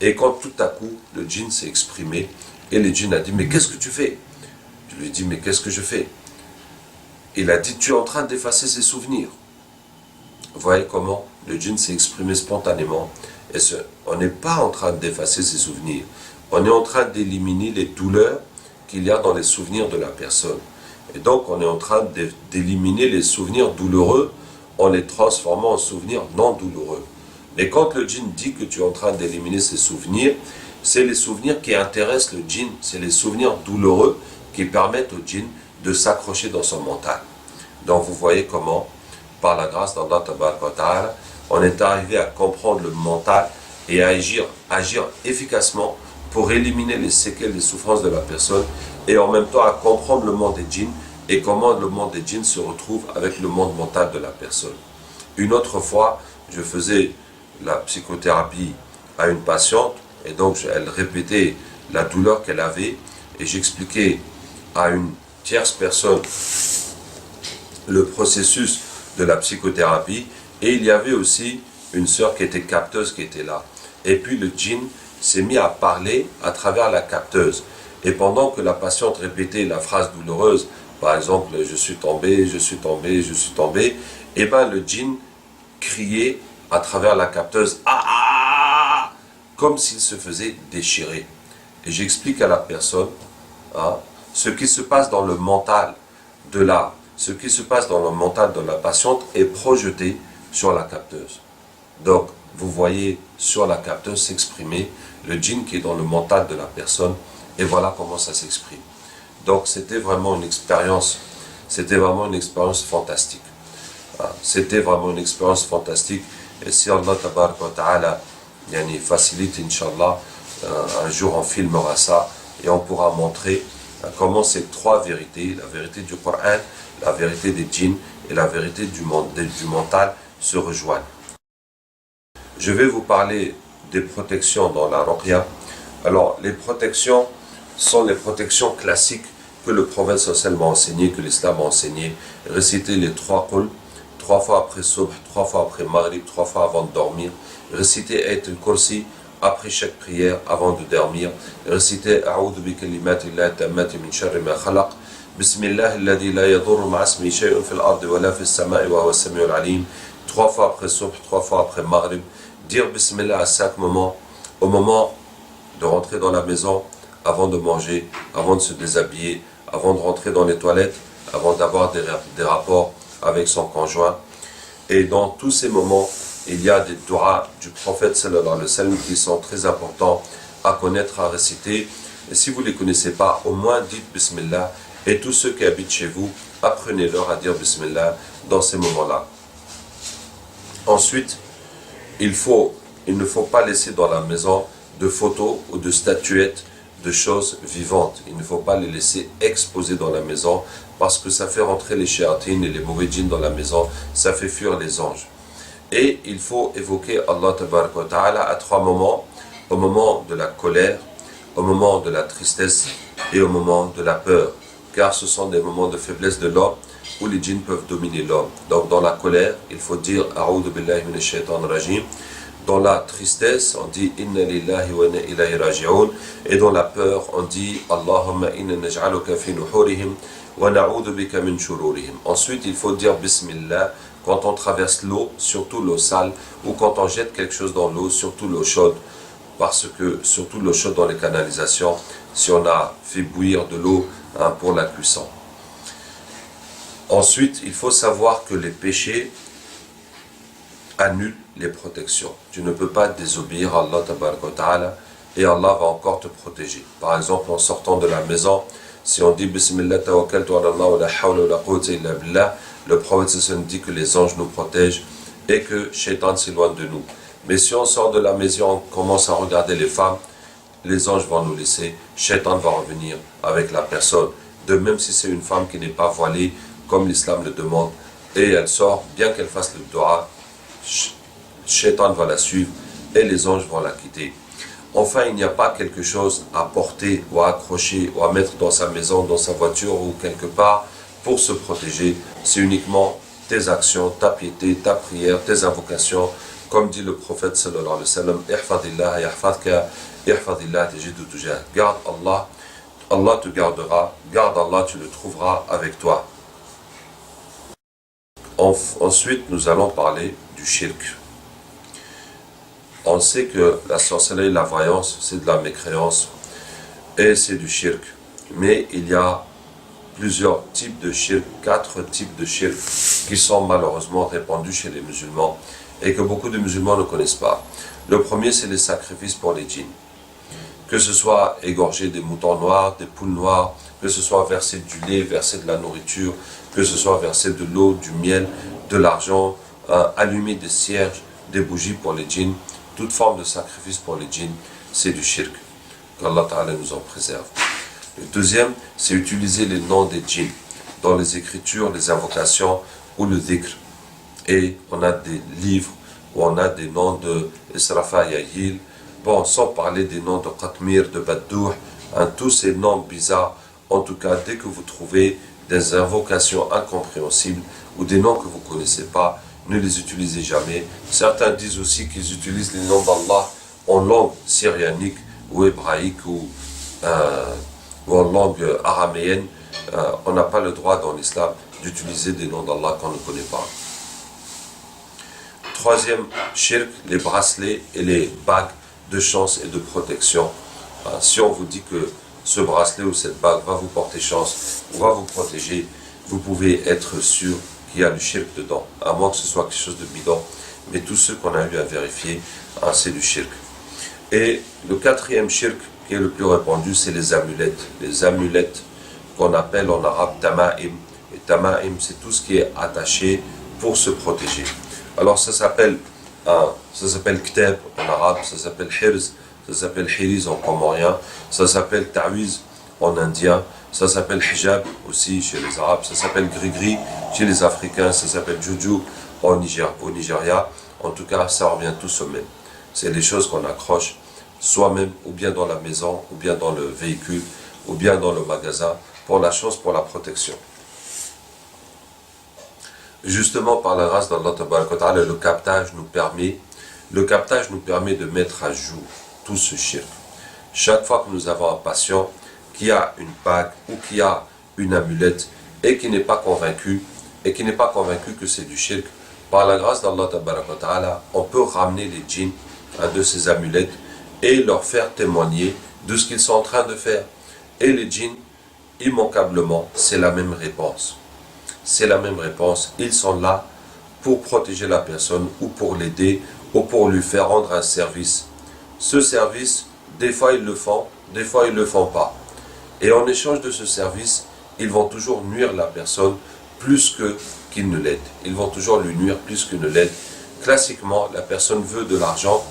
et quand tout à coup le djinn s'est exprimé, et le djinn a dit « Mais qu'est-ce que tu fais ?» Je lui ai dit « Mais qu'est-ce que je fais ?» Il a dit « Tu es en train d'effacer ses souvenirs. » Vous voyez comment le djinn s'est exprimé spontanément. Et on n'est pas en train d'effacer ses souvenirs. On est en train d'éliminer les douleurs qu'il y a dans les souvenirs de la personne. Et donc on est en train d'éliminer les souvenirs douloureux en les transformant en souvenirs non douloureux. Mais quand le djinn dit que tu es en train d'éliminer ses souvenirs, c'est les souvenirs qui intéressent le djinn, c'est les souvenirs douloureux qui permettent au djinn de s'accrocher dans son mental. Donc vous voyez comment, par la grâce d'Allah Tabaraka wa Ta'ala, on est arrivé à comprendre le mental et à agir efficacement pour éliminer les séquelles des souffrances de la personne et en même temps à comprendre le monde des djinns et comment le monde des djinns se retrouve avec le monde mental de la personne. Une autre fois, je faisais la psychothérapie à une patiente et donc elle répétait la douleur qu'elle avait et j'expliquais à une tierce personne le processus de la psychothérapie et il y avait aussi une sœur qui était capteuse qui était là. Et puis le djinn s'est mis à parler à travers la capteuse. Et pendant que la patiente répétait la phrase douloureuse, par exemple, je suis tombé, je suis tombé, je suis tombé, et bien le djinn criait à travers la capteuse, ah, ah, ah, comme s'il se faisait déchirer. Et j'explique à la personne ce qui se passe dans le mental de la patiente est projeté sur la capteuse. Donc, vous voyez sur la capteuse s'exprimer le djinn qui est dans le mental de la personne, et voilà comment ça s'exprime. Donc, c'était vraiment une expérience fantastique. C'était vraiment une expérience fantastique, et si Allah Tabaraka wa Ta'ala facilite, Inch'Allah, un jour on filmera ça, et on pourra montrer comment ces trois vérités, la vérité du Coran, la vérité des djinns et la vérité du mental se rejoignent. Je vais vous parler des protections dans la ruqya. Alors, les protections sont les protections classiques que le prophète sallallahu a enseigné, que l'islam a enseigné. Réciter les trois qul, 3 fois après subh, 3 fois après maghrib, 3 fois avant de dormir. Réciter Ayat al-Kursi après chaque prière, avant de dormir. Réciter A'udhu bi kalimatillahi tammati min sharri ma khalaq. Bismillah alladhi la yadurru ma'a ismihi shay'un fil ardi wa la fis sama'i wa huwa as-sami'ul 'alim. 3 fois après subh, 3 fois après maghrib. Dire Bismillah à 5 moments, au moment de rentrer dans la maison, avant de manger, avant de se déshabiller, avant de rentrer dans les toilettes, avant d'avoir des rapports avec son conjoint. Et dans tous ces moments, il y a des doigts du prophète sallallahu alayhi wa sallam qui sont très importants à connaître, à réciter. Et si vous ne les connaissez pas, au moins dites Bismillah. Et tous ceux qui habitent chez vous, apprenez-leur à dire Bismillah dans ces moments-là. Ensuite, il ne faut pas laisser dans la maison de photos ou de statuettes de choses vivantes. Il ne faut pas les laisser exposées dans la maison parce que ça fait rentrer les shéatines et les mauvais djinns dans la maison, ça fait fuir les anges. Et il faut évoquer Allah Tabaraka wa Ta'ala à 3 moments, au moment de la colère, au moment de la tristesse et au moment de la peur. Car ce sont des moments de faiblesse de l'homme où les djinns peuvent dominer l'homme. Donc dans la colère, il faut dire A'udhu billahi minash shaitanir rajim. Dans la tristesse, on dit Inna lillahi wa inna ilayhi raji'un. Et dans la peur, on dit Allahumma inna naj'aluka fi nuhurihim wa na'udhu bika min shururihim. Ensuite, il faut dire Bismillah quand on traverse l'eau, surtout l'eau sale, ou quand on jette quelque chose dans l'eau, surtout l'eau chaude. Parce que, surtout l'eau chaude dans les canalisations, si on a fait bouillir de l'eau pour la cuisson. Ensuite, il faut savoir que les péchés annulent les protections. Tu ne peux pas désobéir à Allah Tabaraka wa Ta'ala et Allah va encore te protéger. Par exemple, en sortant de la maison, si on dit Bismillah tawakkaltu ala Allah wa la hawla wa la quwwata illa billah, le prophète dit que les anges nous protègent et que Shaitan s'éloigne de nous. Mais si on sort de la maison, on commence à regarder les femmes, les anges vont nous laisser, Shaitan va revenir avec la personne. De même si c'est une femme qui n'est pas voilée, comme l'islam le demande, et elle sort, bien qu'elle fasse le dua, Shaitan va la suivre et les anges vont la quitter. Enfin, il n'y a pas quelque chose à porter ou à accrocher ou à mettre dans sa maison, dans sa voiture ou quelque part pour se protéger. C'est uniquement tes actions, ta piété, ta prière, tes invocations. Comme dit le prophète sallallahu alayhi wa sallam, Ihfadillah yahfadka, ihfadillah tajidu tujah. Garde Allah, Allah te gardera. Garde Allah, tu le trouveras avec toi. Ensuite, nous allons parler du shirk. On sait que la sorcellerie, la voyance, c'est de la mécréance et c'est du shirk. Mais il y a plusieurs types de shirk, 4 types de shirk qui sont malheureusement répandus chez les musulmans et que beaucoup de musulmans ne connaissent pas. Le premier, c'est les sacrifices pour les djinns. que ce soit égorger des moutons noirs, des poules noires, que ce soit verser du lait, verser de la nourriture, que ce soit verser de l'eau, du miel, de l'argent, allumer des cierges, des bougies pour les djinns, toute forme de sacrifice pour les djinns, c'est du shirk. Qu'Allah Ta'ala nous en préserve. Le deuxième, c'est utiliser les noms des djinns dans les écritures, les invocations ou le dhikr. Et on a des livres où on a des noms de Israfa Yahil, bon, sans parler des noms de Qatmir, de Baddouh, tous ces noms bizarres. En tout cas, dès que vous trouvez des invocations incompréhensibles ou des noms que vous ne connaissez pas, ne les utilisez jamais. Certains disent aussi qu'ils utilisent les noms d'Allah en langue syrianique ou hébraïque ou en langue araméenne. On n'a pas le droit dans l'islam d'utiliser des noms d'Allah qu'on ne connaît pas. Troisième shirk, les bracelets et les bagues de chance et de protection. Si on vous dit que ce bracelet ou cette bague va vous porter chance ou va vous protéger, vous pouvez être sûr qu'il y a du shirk dedans, à moins que ce soit quelque chose de bidon. Mais tous ceux qu'on a eu à vérifier, c'est du shirk. Et le quatrième shirk qui est le plus répandu, c'est les amulettes. Les amulettes qu'on appelle en arabe tama'im. Et tama'im, c'est tout ce qui est attaché pour se protéger. Alors ça s'appelle ktab en arabe, ça s'appelle hirz, ça s'appelle hiriz en comorien, ça s'appelle ta'wiz en indien, ça s'appelle hijab aussi chez les arabes, ça s'appelle gris-gris chez les africains, ça s'appelle juju au Nigeria. En tout cas, ça revient tous au même. C'est les choses qu'on accroche soi-même, ou bien dans la maison, ou bien dans le véhicule, ou bien dans le magasin, pour la chance, pour la protection. Justement, par la grâce d'Allah Tabaraka wa Ta'ala, le captage nous permet de mettre à jour tout ce shirk. Chaque fois que nous avons un patient qui a une bague ou qui a une amulette et qui n'est pas convaincu que c'est du shirk, par la grâce d'Allah Tabaraka wa Ta'ala, on peut ramener les djinns de ces amulettes et leur faire témoigner de ce qu'ils sont en train de faire. Et les djinns, immanquablement, c'est la même réponse. C'est la même réponse. Ils sont là pour protéger la personne ou pour l'aider ou pour lui faire rendre un service. Ce service, des fois ils le font, des fois ils ne le font pas. Et en échange de ce service, ils vont toujours nuire la personne plus qu'ils ne l'aident. Ils vont toujours lui nuire plus qu'ils ne l'aident. Classiquement, la personne veut de l'argent,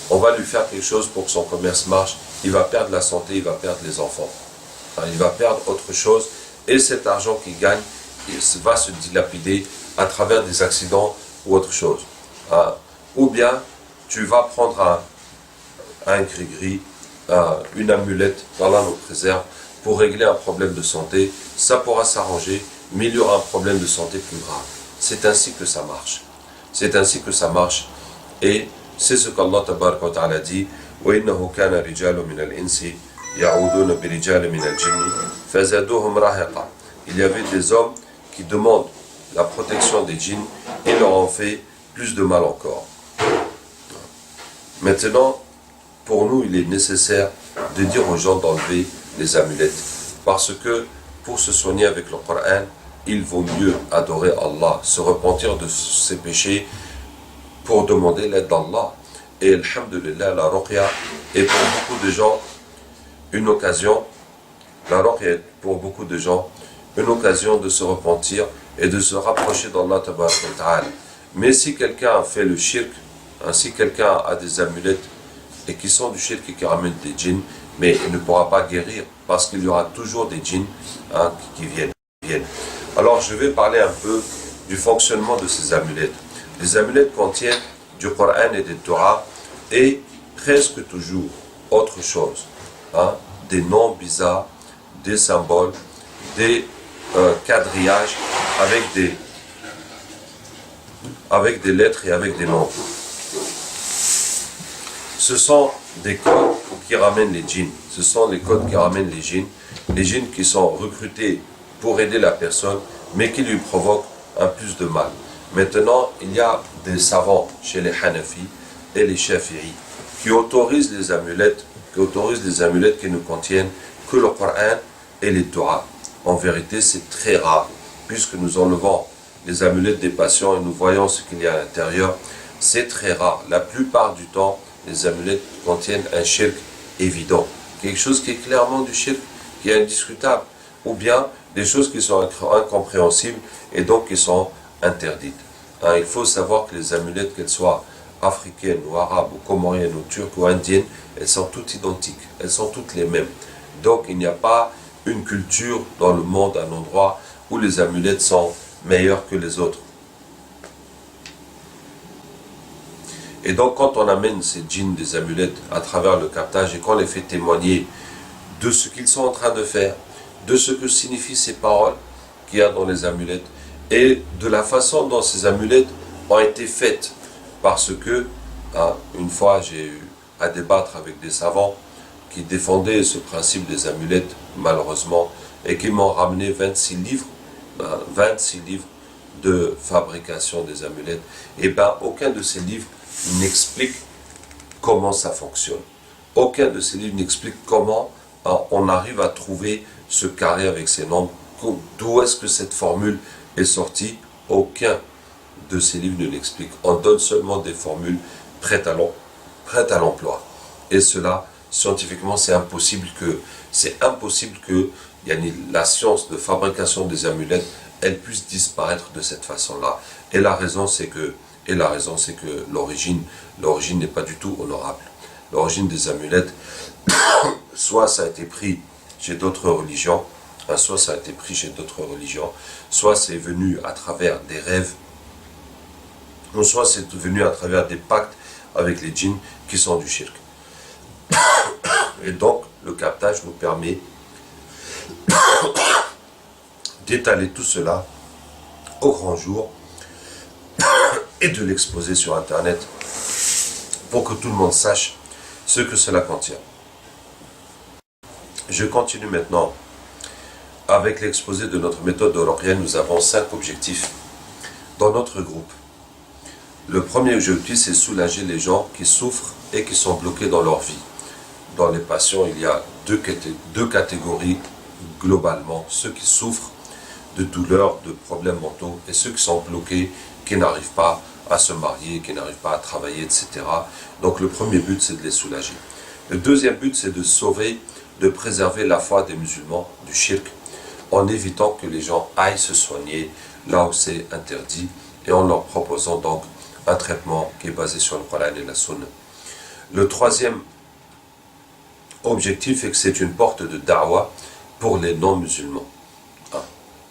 on va lui faire quelque chose pour que son commerce marche, il va perdre la santé, il va perdre les enfants. Il va perdre autre chose et cet argent qu'il gagne, il va se dilapider à travers des accidents ou autre chose. Ou bien tu vas prendre un gris-gris, une amulette, Allah nous préserve, pour régler un problème de santé, ça pourra s'arranger, mais il y aura un problème de santé plus grave. C'est ainsi que ça marche. C'est ainsi que ça marche. Et c'est ce qu'Allah Tabaraka wa Ta'ala dit, وَإِنَّهُ كَانَ رِجَالٌ مِنَ الْإِنسِ يَعُودُونَ بِرِجَالٍ مِنَ الْجِنِّ فَزَادُوهُمْ رَهَقًا. Il y avait des hommes qui demandent la protection des djinns et leur ont fait plus de mal encore. Maintenant, pour nous, il est nécessaire de dire aux gens d'enlever les amulettes. Parce que pour se soigner avec le Coran, il vaut mieux adorer Allah, se repentir de ses péchés pour demander l'aide d'Allah. Et alhamdulillah, la ruqya est pour beaucoup de gens une occasion, la ruqya est pour beaucoup de gens une occasion de se repentir et de se rapprocher d'Allah Tabaraka wa Ta'ala. Mais si quelqu'un a fait le shirk, si quelqu'un a des amulettes et qui sont du shirk et qui ramènent des djinns, mais il ne pourra pas guérir parce qu'il y aura toujours des djinns qui viennent. Alors je vais parler un peu du fonctionnement de ces amulettes. Les amulettes contiennent du Coran et des Torah et presque toujours autre chose. Des noms bizarres, des symboles, des quadrillages avec des lettres et avec des nombres. Ce sont des codes qui ramènent les djinns. Ce sont les codes qui ramènent les djinns qui sont recrutés pour aider la personne, mais qui lui provoquent un plus de mal. Maintenant, il y a des savants chez les Hanafi et les Shafi'i qui autorisent les amulettes qui ne contiennent que le Coran et les Torah. En vérité, c'est très rare, puisque nous enlevons les amulettes des patients et nous voyons ce qu'il y a à l'intérieur. C'est très rare. La plupart du temps, les amulettes contiennent un shirk évident. quelque chose qui est clairement du shirk, qui est indiscutable, ou bien des choses qui sont incompréhensibles et donc qui sont interdites. Il faut savoir que les amulettes, qu'elles soient africaines ou arabes ou comoriennes ou turques ou indiennes, elles sont toutes identiques, elles sont toutes les mêmes. Donc il n'y a pas une culture dans le monde, un endroit où les amulettes sont meilleures que les autres. Et donc quand on amène ces djinns des amulettes à travers le captage et qu'on les fait témoigner de ce qu'ils sont en train de faire, de ce que signifient ces paroles qu'il y a dans les amulettes et de la façon dont ces amulettes ont été faites. Parce que, une fois j'ai eu à débattre avec des savants qui défendaient ce principe des amulettes, malheureusement, et qui m'ont ramené 26 livres, 26 livres de fabrication des amulettes. Et aucun de ces livres n'explique comment ça fonctionne. Aucun de ces livres n'explique comment on arrive à trouver ce carré avec ces nombres. D'où est-ce que cette formule est sortie? Aucun de ces livres ne l'explique. On donne seulement des formules prêtes à l'emploi. Et cela, scientifiquement, c'est impossible que la science de fabrication des amulettes, elle puisse disparaître de cette façon-là. Et la raison, c'est que l'origine n'est pas du tout honorable. L'origine des amulettes, soit ça a été pris chez d'autres religions, soit ça a été pris chez d'autres religions, soit c'est venu à travers des rêves, ou soit c'est venu à travers des pactes avec les djinns qui sont du shirk. Et donc, le captage nous permet d'étaler tout cela au grand jour et de l'exposer sur Internet pour que tout le monde sache ce que cela contient. Je continue maintenant avec l'exposé de notre méthode de Ruqya. Nous avons 5 objectifs dans notre groupe. Le premier objectif, c'est soulager les gens qui souffrent et qui sont bloqués dans leur vie. Dans les patients, il y a deux catégories globalement. Ceux qui souffrent de douleurs, de problèmes mentaux, et ceux qui sont bloqués, qui n'arrivent pas à se marier, qui n'arrivent pas à travailler, etc. Donc le premier but, c'est de les soulager. Le deuxième but, c'est de sauver, de préserver la foi des musulmans du shirk, en évitant que les gens aillent se soigner là où c'est interdit, et en leur proposant donc un traitement qui est basé sur le Coran et la Sunna. Le troisième objectif est que c'est une porte de da'wah pour les non-musulmans.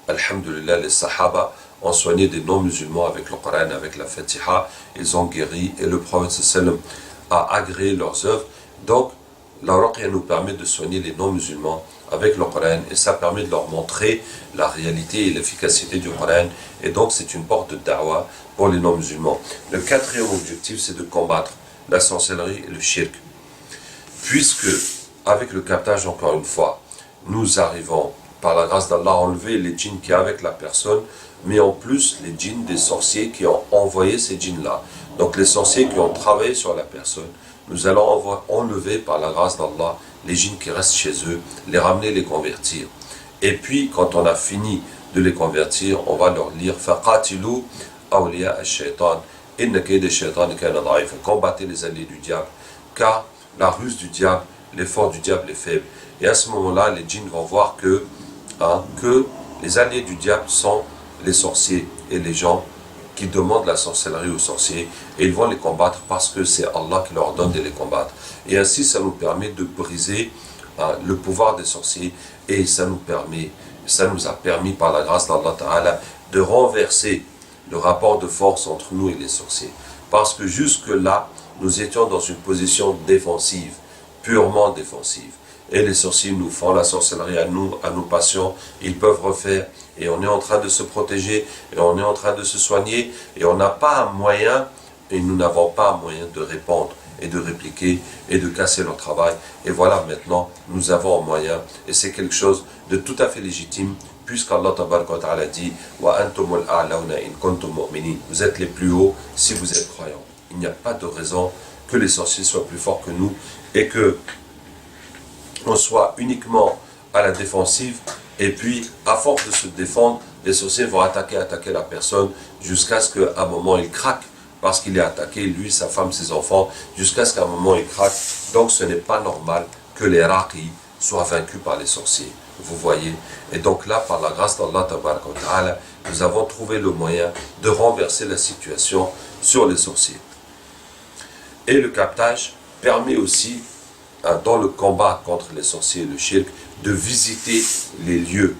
Alhamdulillah, les Sahaba ont soigné des non-musulmans avec le Coran, avec la Fatiha, ils ont guéri et le prophète sallam a agréé leurs œuvres. Donc, la Ruqya nous permet de soigner les non-musulmans avec le Coran et ça permet de leur montrer la réalité et l'efficacité du Coran, et donc c'est une porte de da'wah pour les non-musulmans. Le quatrième objectif, c'est de combattre la sorcellerie et le shirk. Puisque, avec le captage, encore une fois, nous arrivons, par la grâce d'Allah, à enlever les djinns qui sont avec la personne, mais en plus les djinns des sorciers qui ont envoyé ces djinns-là. Donc les sorciers qui ont travaillé sur la personne, nous allons enlever par la grâce d'Allah les djinns qui restent chez eux, les ramener, les convertir. Et puis, quand on a fini de les convertir, on va leur lire « Faqatilu awliya ash-shaytan, inna kayda ash-shaytan kana da'ifa » combattez les alliés du diable, car la ruse du diable, l'effort du diable est faible. Et à ce moment-là, les djinns vont voir que les alliés du diable sont les sorciers et les gens qui demandent la sorcellerie aux sorciers, et ils vont les combattre parce que c'est Allah qui leur donne de les combattre. Et ainsi, ça nous permet de briser le pouvoir des sorciers, et ça nous a permis par la grâce d'Allah Ta'ala de renverser le rapport de force entre nous et les sorciers. Parce que jusque-là, nous étions dans une position défensive, purement défensive. Et les sorciers nous font la sorcellerie à nos patients, ils peuvent refaire, et on est en train de se protéger, et on est en train de se soigner, et on n'a pas un moyen, et nous n'avons pas un moyen de répondre, et de répliquer, et de casser leur travail. Et voilà, maintenant, nous avons un moyen, et c'est quelque chose de tout à fait légitime, puisqu'Allah Ta'ala dit « Wa antumul a'launa in kuntum mu'minin » vous êtes les plus hauts si vous êtes croyants. Il n'y a pas de raison que les sorciers soient plus forts que nous, et que on soit uniquement à la défensive, et puis à force de se défendre, les sorciers vont attaquer la personne jusqu'à ce qu'à un moment il craque, parce qu'il est attaqué, lui, sa femme, ses enfants, jusqu'à ce qu'à un moment il craque. Donc ce n'est pas normal que les raqis soient vaincus par les sorciers. Vous voyez? Et donc là, par la grâce d'Allah, nous avons trouvé le moyen de renverser la situation sur les sorciers. Et le captage permet aussi, dans le combat contre les sorciers et le shirk, de visiter les lieux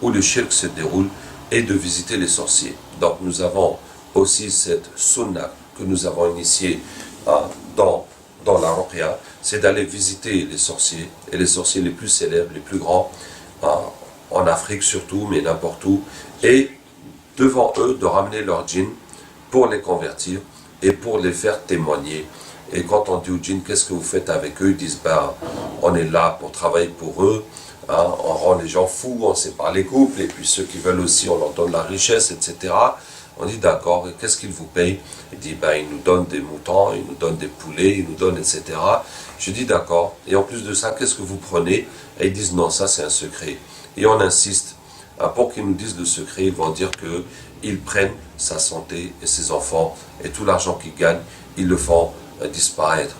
où le shirk se déroule et de visiter les sorciers. Donc nous avons aussi cette sunna que nous avons initiée dans la ruqya, c'est d'aller visiter les sorciers, et les sorciers les plus célèbres, les plus grands, en Afrique surtout, mais n'importe où, et devant eux de ramener leurs djinns pour les convertir et pour les faire témoigner. Et quand on dit aux djinns, qu'est-ce que vous faites avec eux? Ils disent, on est là pour travailler pour eux, on rend les gens fous, on sépare les couples, et puis ceux qui veulent aussi, on leur donne la richesse, etc. On dit d'accord, et qu'est-ce qu'ils vous payent? Il dit, ils nous donnent des moutons, ils nous donnent des poulets, ils nous donnent, etc. Je dis d'accord, et en plus de ça, qu'est-ce que vous prenez? Et ils disent, non, ça c'est un secret. Et on insiste, pour qu'ils nous disent le secret, ils vont dire qu'ils prennent sa santé et ses enfants, et tout l'argent qu'ils gagnent, ils le font disparaître.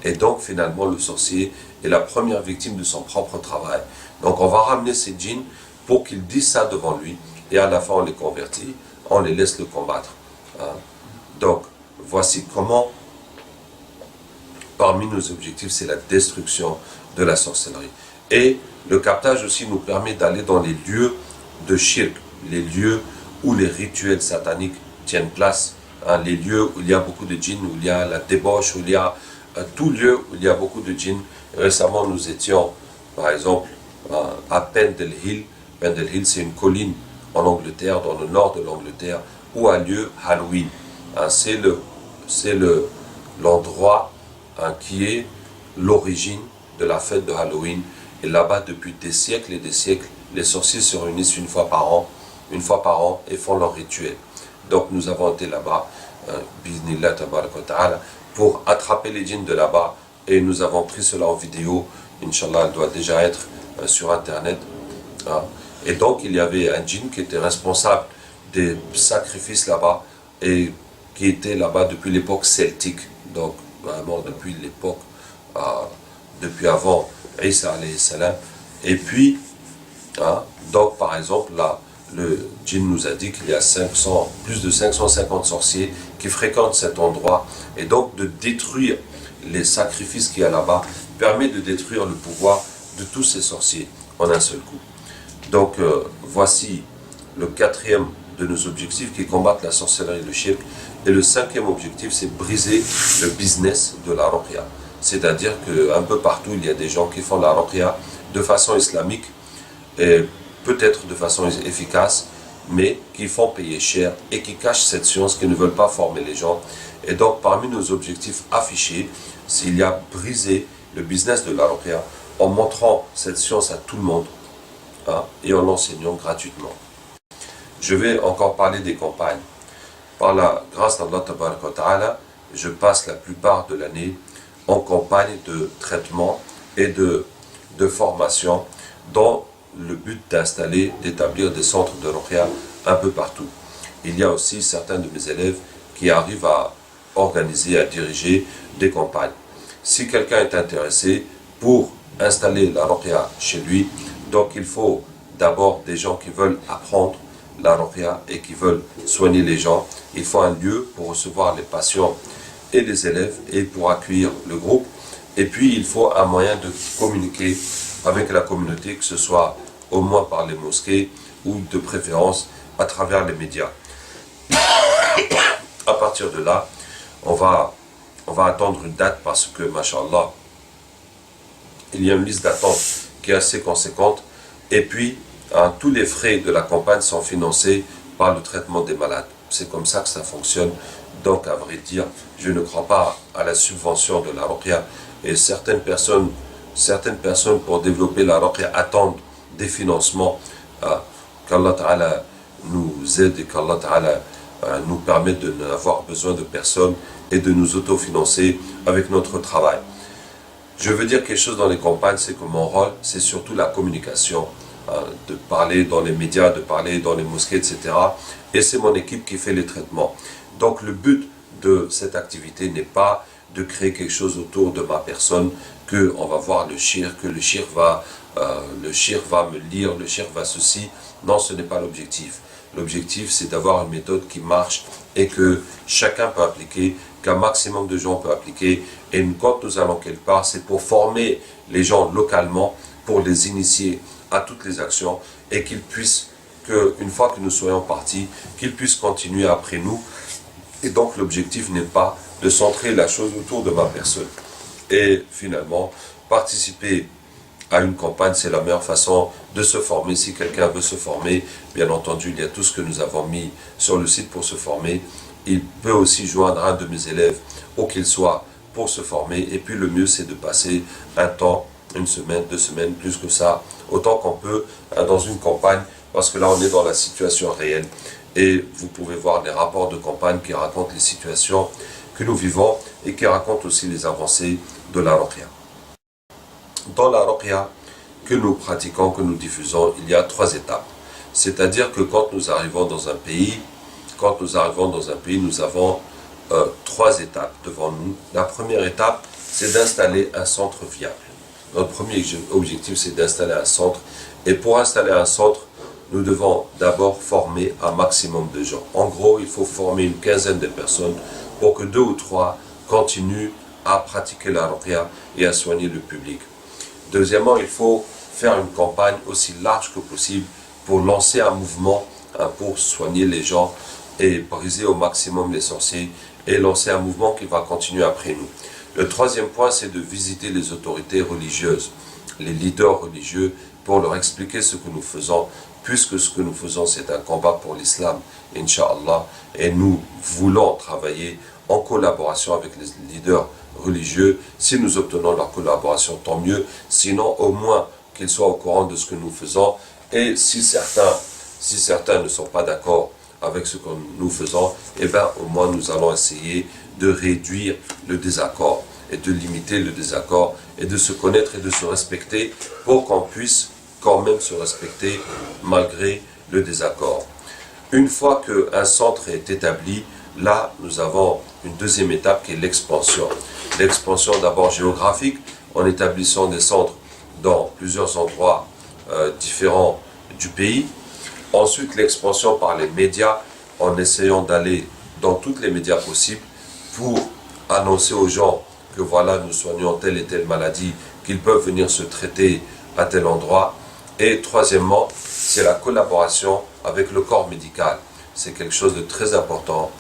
Et donc finalement, le sorcier est la première victime de son propre travail. Donc on va ramener ces djinns pour qu'ils disent ça devant lui, et à la fin on les convertit, on les laisse le combattre. Donc, voici comment, parmi nos objectifs, c'est la destruction de la sorcellerie. Et le captage aussi nous permet d'aller dans les lieux de shirk, les lieux où les rituels sataniques tiennent place, les lieux où il y a beaucoup de djinns, où il y a la débauche, où il y a tout lieu où il y a beaucoup de djinns. Récemment, nous étions, par exemple, à Pendle Hill. Pendle Hill, c'est une colline en Angleterre, dans le nord de l'Angleterre, où a lieu Halloween. C'est l'endroit qui est l'origine de la fête de Halloween. Et là-bas, depuis des siècles et des siècles, les sorciers se réunissent une fois par an, et font leur rituel. Donc nous avons été là-bas, bismillah tabaraka wa ta'ala, pour attraper les djinns de là-bas, et nous avons pris cela en vidéo. Inch'Allah, elle doit déjà être sur internet. Et donc il y avait un djinn qui était responsable des sacrifices là-bas, et qui était là-bas depuis l'époque celtique, donc vraiment depuis l'époque, depuis avant Isa alayhi salam. Et puis, donc par exemple, là, le djinn nous a dit qu'il y a plus de 550 sorciers qui fréquentent cet endroit, et donc de détruire les sacrifices qu'il y a là-bas permet de détruire le pouvoir de tous ces sorciers en un seul coup. Donc voici le quatrième de nos objectifs, qui combattent la sorcellerie et le shirk. Et le cinquième objectif, c'est briser le business de la ruqya. C'est-à-dire qu'un peu partout, il y a des gens qui font la ruqya de façon islamique, et peut-être de façon efficace, mais qui font payer cher et qui cachent cette science, qui ne veulent pas former les gens. Et donc, parmi nos objectifs affichés, s'il y a briser le business de la ruqya en montrant cette science à tout le monde, et en l'enseignant gratuitement. Je vais encore parler des campagnes. Par la grâce d'Allah tabaraka wa ta'ala, je passe la plupart de l'année en campagne de traitement et de formation, dans le but d'établir des centres de ruqya un peu partout. Il y a aussi certains de mes élèves qui arrivent à organiser, à diriger des campagnes. Si quelqu'un est intéressé pour installer la ruqya chez lui, donc il faut d'abord des gens qui veulent apprendre la ruqya et qui veulent soigner les gens. Il faut un lieu pour recevoir les patients et les élèves, et pour accueillir le groupe. Et puis il faut un moyen de communiquer avec la communauté, que ce soit au moins par les mosquées, ou de préférence à travers les médias. À partir de là, on va attendre une date, parce que, mashallah, il y a une liste d'attente qui est assez conséquente. Et puis, tous les frais de la campagne sont financés par le traitement des malades. C'est comme ça que ça fonctionne. Donc, à vrai dire, je ne crois pas à la subvention de la ruqya. Et certaines personnes, pour développer la ruqya, attendent des financements, qu'Allah Ta'ala nous aide, et qu'Allah Ta'ala nous permette de n'avoir besoin de personne et de nous autofinancer avec notre travail. Je veux dire quelque chose dans les campagnes, c'est que mon rôle, c'est surtout la communication, de parler dans les médias, de parler dans les mosquées, etc. Et c'est mon équipe qui fait les traitements. Donc le but de cette activité n'est pas de créer quelque chose autour de ma personne, qu'on va voir le shirk, que le shirk va me lire, le shirk va ceci. Non, ce n'est pas l'objectif. L'objectif, c'est d'avoir une méthode qui marche et que chacun peut appliquer, qu'un maximum de gens peut appliquer. Et quand nous allons quelque part, c'est pour former les gens localement, pour les initier à toutes les actions et qu'ils puissent, une fois que nous soyons partis, qu'ils puissent continuer après nous. Et donc l'objectif n'est pas de centrer la chose autour de ma personne. Et finalement, participer à une campagne, c'est la meilleure façon de se former. Si quelqu'un veut se former, bien entendu, il y a tout ce que nous avons mis sur le site pour se former. Il peut aussi joindre un de mes élèves, où qu'il soit, pour se former. Et puis le mieux, c'est de passer un temps, une semaine, 2 semaines, plus que ça, autant qu'on peut, dans une campagne, parce que là, on est dans la situation réelle. Et vous pouvez voir les rapports de campagne qui racontent les situations que nous vivons et qui racontent aussi les avancées de la Ruqya. Dans la Ruqya que nous pratiquons, que nous diffusons, il y a 3 étapes. C'est-à-dire que quand nous arrivons dans un pays, nous avons 3 étapes devant nous. La première étape, c'est d'installer un centre viable. Notre premier objectif, c'est d'installer un centre. Et pour installer un centre, nous devons d'abord former un maximum de gens. En gros, il faut former une quinzaine de personnes pour que 2 ou 3 continuent à pratiquer la Ruqya et à soigner le public. Deuxièmement, il faut faire une campagne aussi large que possible pour lancer un mouvement, pour soigner les gens et briser au maximum les sorciers et lancer un mouvement qui va continuer après nous. Le troisième point, c'est de visiter les autorités religieuses, les leaders religieux, pour leur expliquer ce que nous faisons, puisque ce que nous faisons, c'est un combat pour l'islam, Inch'Allah, et nous voulons travailler en collaboration avec les leaders religieux. Si nous obtenons leur collaboration, tant mieux, sinon au moins qu'ils soient au courant de ce que nous faisons, et si certains ne sont pas d'accord avec ce que nous faisons, eh bien au moins nous allons essayer de réduire le désaccord et de limiter le désaccord et de se connaître et de se respecter pour qu'on puisse quand même se respecter malgré le désaccord. Une fois qu'un centre est établi, là nous avons une deuxième étape qui est l'expansion. L'expansion d'abord géographique en établissant des centres dans plusieurs endroits différents du pays. Ensuite l'expansion par les médias en essayant d'aller dans tous les médias possibles pour annoncer aux gens que voilà, nous soignons telle et telle maladie, qu'ils peuvent venir se traiter à tel endroit. Et troisièmement, c'est la collaboration avec le corps médical. C'est quelque chose de très important,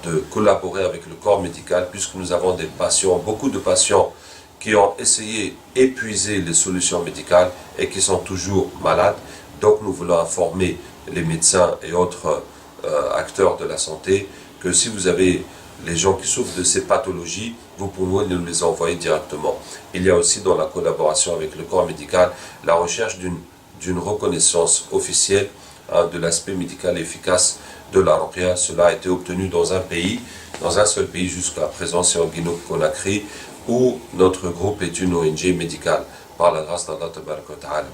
de collaborer avec le corps médical, puisque nous avons des patients, beaucoup de patients qui ont essayé d'épuiser les solutions médicales et qui sont toujours malades. Donc nous voulons informer les médecins et autres acteurs de la santé que si vous avez les gens qui souffrent de ces pathologies, vous pouvez nous les envoyer directement. Il y a aussi dans la collaboration avec le corps médical la recherche d'une reconnaissance officielle de l'aspect médical efficace de la Ruqya. Cela a été obtenu dans un seul pays jusqu'à présent, c'est en Guinée-Conakry, où notre groupe est une ONG médicale par la grâce d'Allah Tabaraka wa Ta'ala.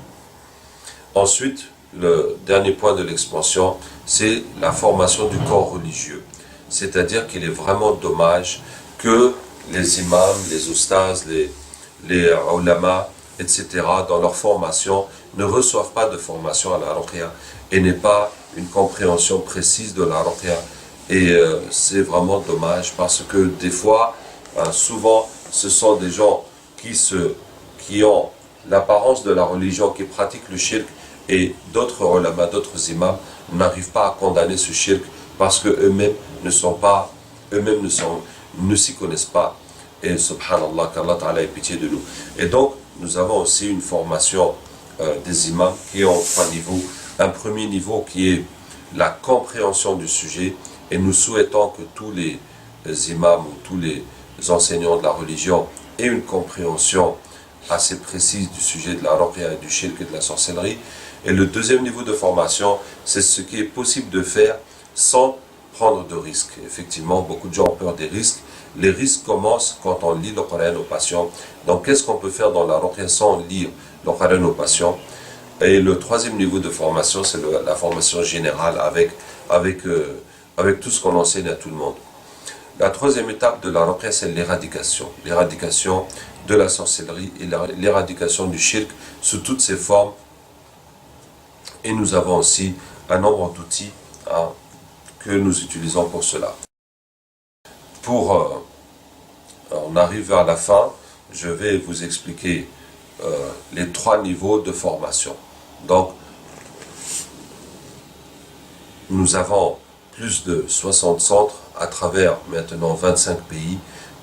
Ensuite, le dernier point de l'expansion, c'est la formation du corps religieux. C'est-à-dire qu'il est vraiment dommage que les imams, les oustas, les ulama, etc., dans leur formation, ne reçoivent pas de formation à la Ruqya et n'aient pas une compréhension précise de la Ruqya. Et c'est vraiment dommage parce que des fois, souvent, ce sont des gens qui ont l'apparence de la religion, qui pratiquent le shirk, et d'autres ulama, d'autres imams n'arrivent pas à condamner ce shirk parce qu'eux-mêmes ne s'y connaissent pas. Et subhanallah, qu'Allah Ta'ala ait pitié de nous. Et donc, nous avons aussi une formation des imams qui ont 3 niveaux. Un premier niveau qui est la compréhension du sujet, et nous souhaitons que tous les imams ou tous les enseignants de la religion aient une compréhension assez précise du sujet de la Ruqya et du shirk et de la sorcellerie. Et le deuxième niveau de formation, c'est ce qui est possible de faire sans prendre de risques. Effectivement, beaucoup de gens ont peur des risques. Les risques commencent quand on lit le Coran aux patients. Donc, qu'est-ce qu'on peut faire dans la Ruqya sans lire le Coran aux patients? Et le troisième niveau de formation, c'est la formation générale avec tout ce qu'on enseigne à tout le monde. La troisième étape de la Ruqya, c'est l'éradication. L'éradication de la sorcellerie et l'éradication du shirk sous toutes ses formes. Et nous avons aussi un nombre d'outils que nous utilisons pour cela. On arrive vers la fin, je vais vous expliquer les 3 niveaux de formation. Donc, nous avons plus de 60 centres à travers maintenant 25 pays.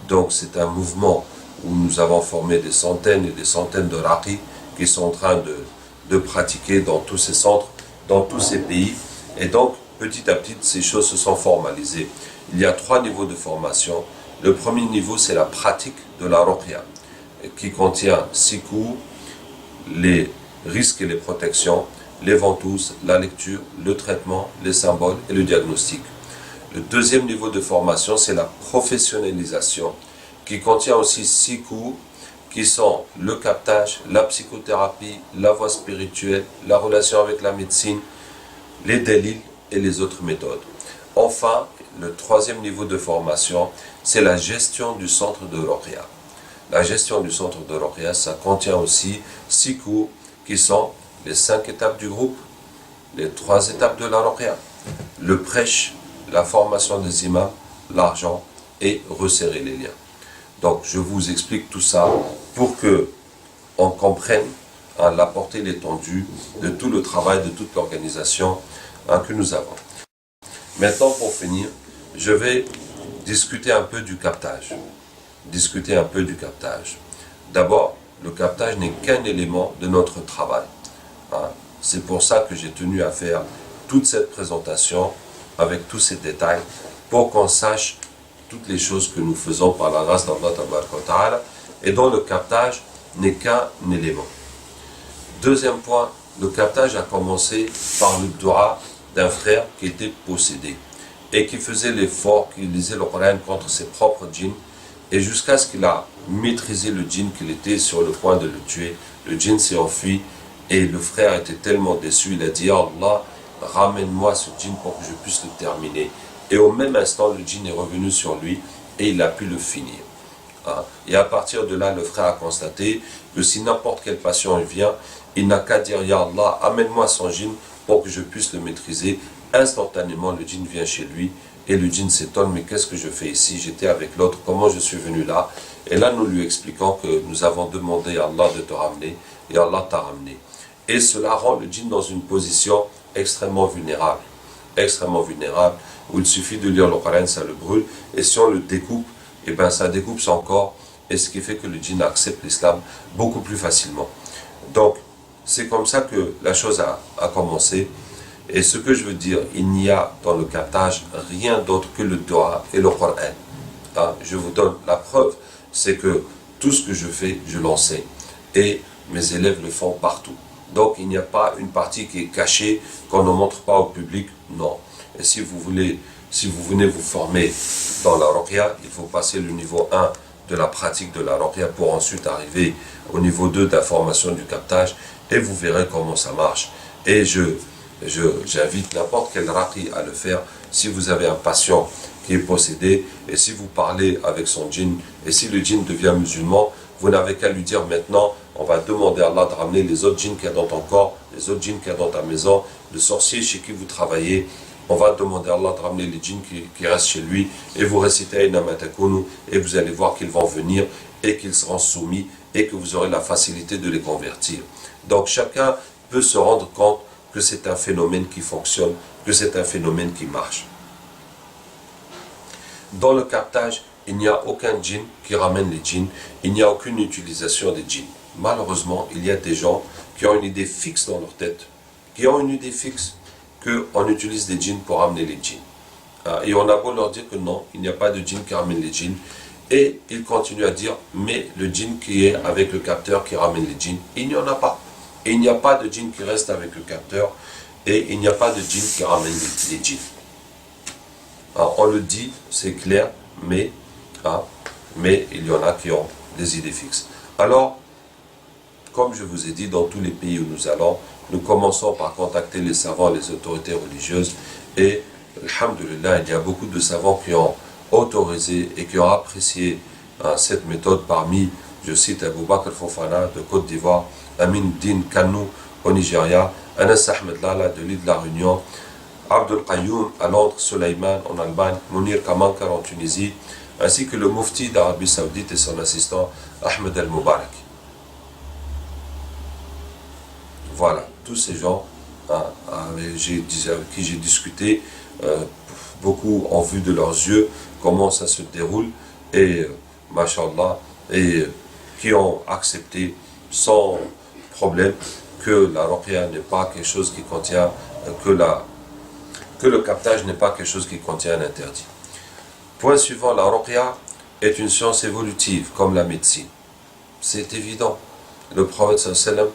Donc, c'est un mouvement où nous avons formé des centaines et des centaines de raqis qui sont en train de pratiquer dans tous ces centres, dans tous ces pays. Et donc, petit à petit, ces choses se sont formalisées. Il y a 3 niveaux de formation. Le premier niveau, c'est la pratique de la ruqya, qui contient 6 cours, les risques et les protections, les ventouses, la lecture, le traitement, les symboles et le diagnostic. Le deuxième niveau de formation, c'est la professionnalisation, qui contient aussi 6 cours, qui sont le captage, la psychothérapie, la voie spirituelle, la relation avec la médecine, les délits et les autres méthodes. Enfin, le troisième niveau de formation, c'est la gestion du centre de ruqya. La gestion du centre de ruqya, ça contient aussi 6 cours qui sont les 5 étapes du groupe, les 3 étapes de la ruqya, le prêche, la formation des imams, l'argent et resserrer les liens. Donc je vous explique tout ça pour que on comprenne la portée, l'étendue de tout le travail, de toute l'organisation que nous avons. Maintenant, pour finir, je vais discuter un peu du captage. D'abord, le captage n'est qu'un élément de notre travail. C'est pour ça que j'ai tenu à faire toute cette présentation avec tous ces détails pour qu'on sache toutes les choses que nous faisons par la grâce d'Allah et dont le captage n'est qu'un élément. Deuxième point, le captage a commencé par le dua d'un frère qui était possédé et qui faisait l'effort, qui lisait le Coran contre ses propres djinns, et jusqu'à ce qu'il a maîtrisé le djinn qu'il était sur le point de le tuer. Le djinn s'est enfui et le frère était tellement déçu, il a dit « Allah, ramène-moi ce djinn pour que je puisse le terminer ». Et au même instant, le djinn est revenu sur lui et il a pu le finir. Et à partir de là, le frère a constaté que si n'importe quelle passion vient, il n'a qu'à dire « Ya Allah, amène-moi son djinn pour que je puisse le maîtriser ». Instantanément, le djinn vient chez lui et le djinn s'étonne, mais qu'est-ce que je fais ici? J'étais avec l'autre, comment je suis venu là? Et là, nous lui expliquons que nous avons demandé à Allah de te ramener et Allah t'a ramené. Et cela rend le djinn dans une position extrêmement vulnérable, où il suffit de lire le Coran, ça le brûle, et si on le découpe, et ben ça découpe son corps, et ce qui fait que le djinn accepte l'islam beaucoup plus facilement. Donc, c'est comme ça que la chose a commencé. Et ce que je veux dire, il n'y a dans le captage rien d'autre que le dua et le Coran. Je vous donne la preuve, c'est que tout ce que je fais, je l'enseigne. Et mes élèves le font partout. Donc il n'y a pas une partie qui est cachée, qu'on ne montre pas au public, non. Et si vous venez vous former dans la ruqya, il faut passer le niveau 1 de la pratique de la ruqya pour ensuite arriver au niveau 2 de la formation du captage, et vous verrez comment ça marche. Et j'invite n'importe quel raqi à le faire. Si vous avez un patient qui est possédé, et si vous parlez avec son djinn, et si le djinn devient musulman, vous n'avez qu'à lui dire maintenant, on va demander à Allah de ramener les autres djinns qu'il y a dans ton corps, les autres djinns qu'il y a dans ta maison, le sorcier chez qui vous travaillez, on va demander à Allah de ramener les djinns qui restent chez lui, et vous récitez Aïna Matakunu, et vous allez voir qu'ils vont venir, et qu'ils seront soumis, et que vous aurez la facilité de les convertir. Donc chacun peut se rendre compte que c'est un phénomène qui fonctionne, que c'est un phénomène qui marche. Dans le captage, il n'y a aucun djinn qui ramène les djinns, il n'y a aucune utilisation des djinns. Malheureusement, il y a des gens qui ont une idée fixe dans leur tête, qu'on utilise des djinns pour ramener les djinns. Et on a beau leur dire que non, il n'y a pas de djinn qui ramène les djinns, et ils continuent à dire, mais le djinn qui est avec le capteur qui ramène les djinns, il n'y en a pas. Et il n'y a pas de djinn qui reste avec le capteur, et il n'y a pas de djinn qui ramène les djinns. Alors, on le dit, c'est clair, mais il y en a qui ont des idées fixes. Alors, comme je vous ai dit, dans tous les pays où nous allons, nous commençons par contacter les savants, les autorités religieuses, et, alhamdulillah, il y a beaucoup de savants qui ont autorisé et qui ont apprécié cette méthode parmi, je cite Abou Bakr Fofana de Côte d'Ivoire, Amin Din Kanou au Nigeria, Anas Ahmed Lala de l'île de la Réunion, Abdul Qayoum à Londres, Suleiman en Allemagne, Mounir Kamankar en Tunisie, ainsi que le Mufti d'Arabie Saoudite et son assistant Ahmed El Moubarak. Voilà, tous ces gens avec qui j'ai discuté, beaucoup en vue de leurs yeux, comment ça se déroule, et mashallah, et qui ont accepté sans problème que la ruqya n'est pas quelque chose qui contient, que le captage n'est pas quelque chose qui contient un interdit. Point suivant, la ruqya est une science évolutive comme la médecine. C'est évident. Le prophète sallam,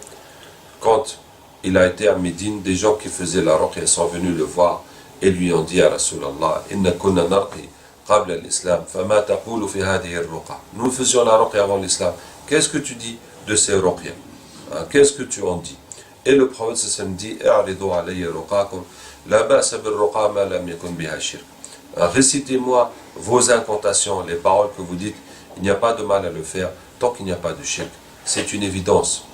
quand il a été à Médine, des gens qui faisaient la ruqya sont venus le voir et lui ont dit à Rasulallah, inna kunna narqi qabla l'islam, fama taqulu fi hadhihi ar-ruqa. Nous faisions la ruqya avant l'islam. Qu'est-ce que tu dis de ces ruqya? Qu'est-ce que tu en dis? Et le prophète sallam dit, a'ridu alayya ruqakum, la ba'sa bil ruqa ma lam yakun biha shirk. Récitez-moi vos incantations, les paroles que vous dites, il n'y a pas de mal à le faire tant qu'il n'y a pas de shirk. C'est une évidence.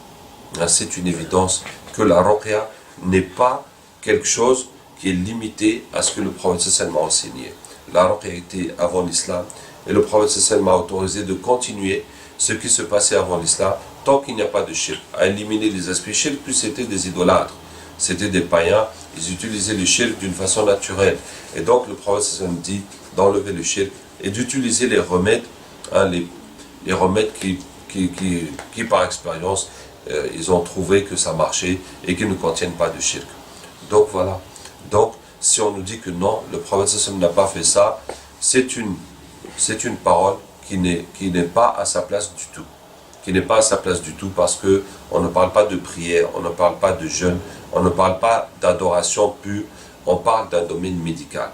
C'est une évidence que la ruqya n'est pas quelque chose qui est limité à ce que le prophète sallam a enseigné. La ruqya était avant l'islam et le prophète sallam a autorisé de continuer ce qui se passait avant l'islam tant qu'il n'y a pas de shirk. À éliminer les aspects shirk, plus c'était des idolâtres, c'était des païens, ils utilisaient le shirk d'une façon naturelle. Et donc le prophète sallam dit d'enlever le shirk et d'utiliser les remèdes, les remèdes qui par expérience ils ont trouvé que ça marchait et qui ne contiennent pas de shirk. Donc voilà. Donc si on nous dit que non, le prophète sallam n'a pas fait ça, c'est une parole qui n'est pas à sa place du tout. Qui n'est pas à sa place du tout parce que on ne parle pas de prière, on ne parle pas de jeûne, on ne parle pas d'adoration pure, on parle d'un domaine médical.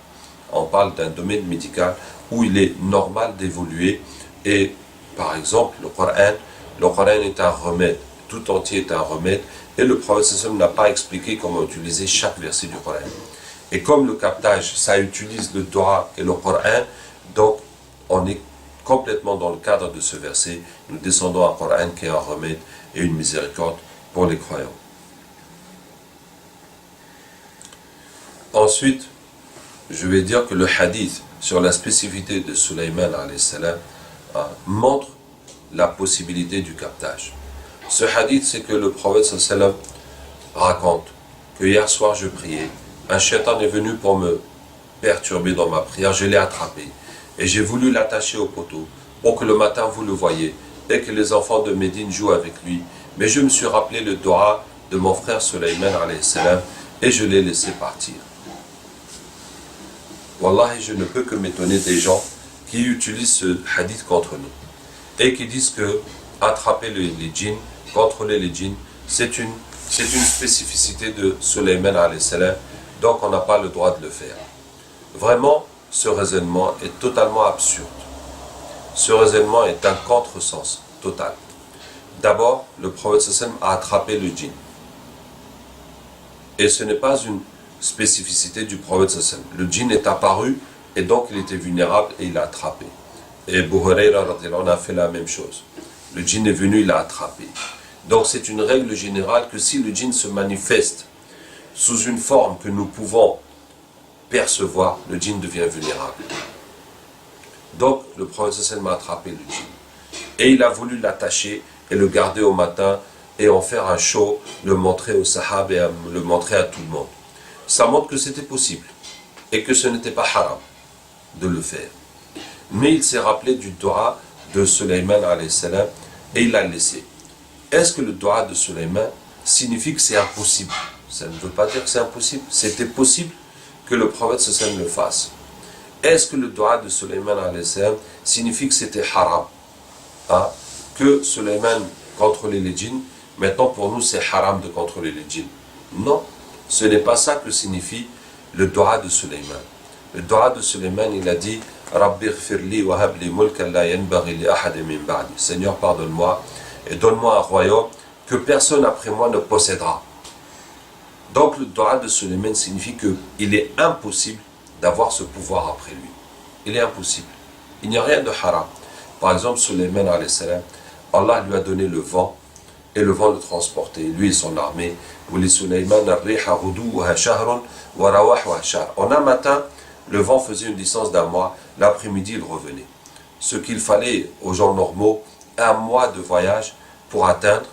On parle d'un domaine médical où il est normal d'évoluer et par exemple le Coran est un remède, tout entier est un remède et le prophète sallam n'a pas expliqué comment utiliser chaque verset du Coran. Et comme le captage, ça utilise le Dua et le Coran, donc on est complètement dans le cadre de ce verset. Nous descendons à Coran qui est un remède et une miséricorde pour les croyants. Ensuite, je vais dire que le hadith sur la spécificité de Sulayman alayhi salam montre la possibilité du captage. Ce hadith, c'est que le prophète sallam raconte que hier soir je priais, un shaitan est venu pour me perturber dans ma prière, je l'ai attrapé et j'ai voulu l'attacher au poteau pour que le matin vous le voyez et que les enfants de Médine jouent avec lui. Mais je me suis rappelé le dua de mon frère Sulayman alayhi salam et je l'ai laissé partir. Wallahi, je ne peux que m'étonner des gens qui utilisent ce hadith contre nous et qui disent que attraper les djinns, contrôler les djinns, c'est une spécificité de Sulayman alayhi salam, donc on n'a pas le droit de le faire. Vraiment, ce raisonnement est totalement absurde. Ce raisonnement est un contresens total. D'abord, le prophète sallam a attrapé le djinn. Et ce n'est pas une spécificité du prophète sallam. Le djinn est apparu et donc il était vulnérable et il l'a attrapé. Et Abu Hurayra a fait la même chose. Le djinn est venu, il l'a attrapé. Donc c'est une règle générale que si le djinn se manifeste sous une forme que nous pouvons percevoir, le djinn devient vulnérable. Donc le prophète sallam a attrapé le djinn. Et il a voulu l'attacher et le garder au matin et en faire un show, le montrer aux sahab et le montrer à tout le monde. Ça montre que c'était possible et que ce n'était pas haram de le faire. Mais il s'est rappelé du dua de Sulayman alayhi salam et il l'a laissé. Est-ce que le dua de Sulayman signifie que c'est impossible? Ça ne veut pas dire que c'est impossible. C'était possible que le prophète sallam le fasse. Est-ce que le dua de Sulayman alayhi salam signifie que c'était haram? Que Sulayman contrôlait les djinns, maintenant pour nous c'est haram de contrôler les djinns. Non, ce n'est pas ça que signifie le dua de Sulayman. Le dua de Sulayman, il a dit Rabbi ghfirli wa habli mulkan la yanbaghi li ahadin min ba'di. Seigneur, pardonne-moi et donne-moi un royaume que personne après moi ne possédera. Donc le dua de Sulayman signifie qu'il est impossible d'avoir ce pouvoir après lui. Il est impossible. Il n'y a rien de haram. Par exemple, Sulayman alayhi salam Allah lui a donné le vent, et le vent le transportait, lui et son armée. En un matin, le vent faisait une distance d'un mois, l'après-midi il revenait. Ce qu'il fallait aux gens normaux, un mois de voyage pour atteindre,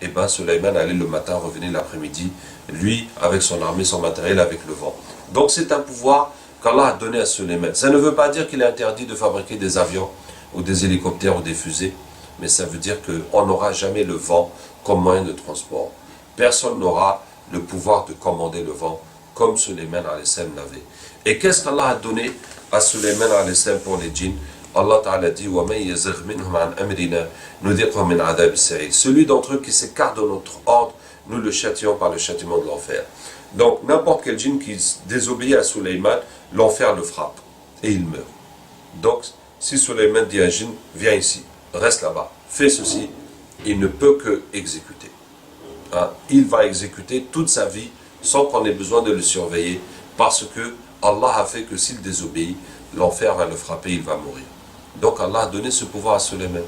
et bien Sulayman allait le matin, revenait l'après-midi, lui avec son armée, son matériel, avec le vent. Donc c'est un pouvoir qu'Allah a donné à Sulayman. Ça ne veut pas dire qu'il est interdit de fabriquer des avions, ou des hélicoptères, ou des fusées, mais ça veut dire qu'on n'aura jamais le vent comme moyen de transport. Personne n'aura le pouvoir de commander le vent comme Sulayman a.s. l'avait. Et qu'est-ce qu'Allah a donné à Sulayman a.s. pour les djinns? Allah Ta'ala dit celui d'entre eux qui s'écarte de notre ordre, nous le châtions par le châtiment de l'enfer. Donc n'importe quel djinn qui désobéit à Sulayman, l'enfer le frappe et il meurt. Donc si Sulayman dit à un djinn, viens ici, reste là-bas, fais ceci, il ne peut que exécuter. Il va exécuter toute sa vie sans qu'on ait besoin de le surveiller, parce que Allah a fait que s'il désobéit, l'enfer va le frapper, il va mourir. Donc Allah a donné ce pouvoir à Sulayman.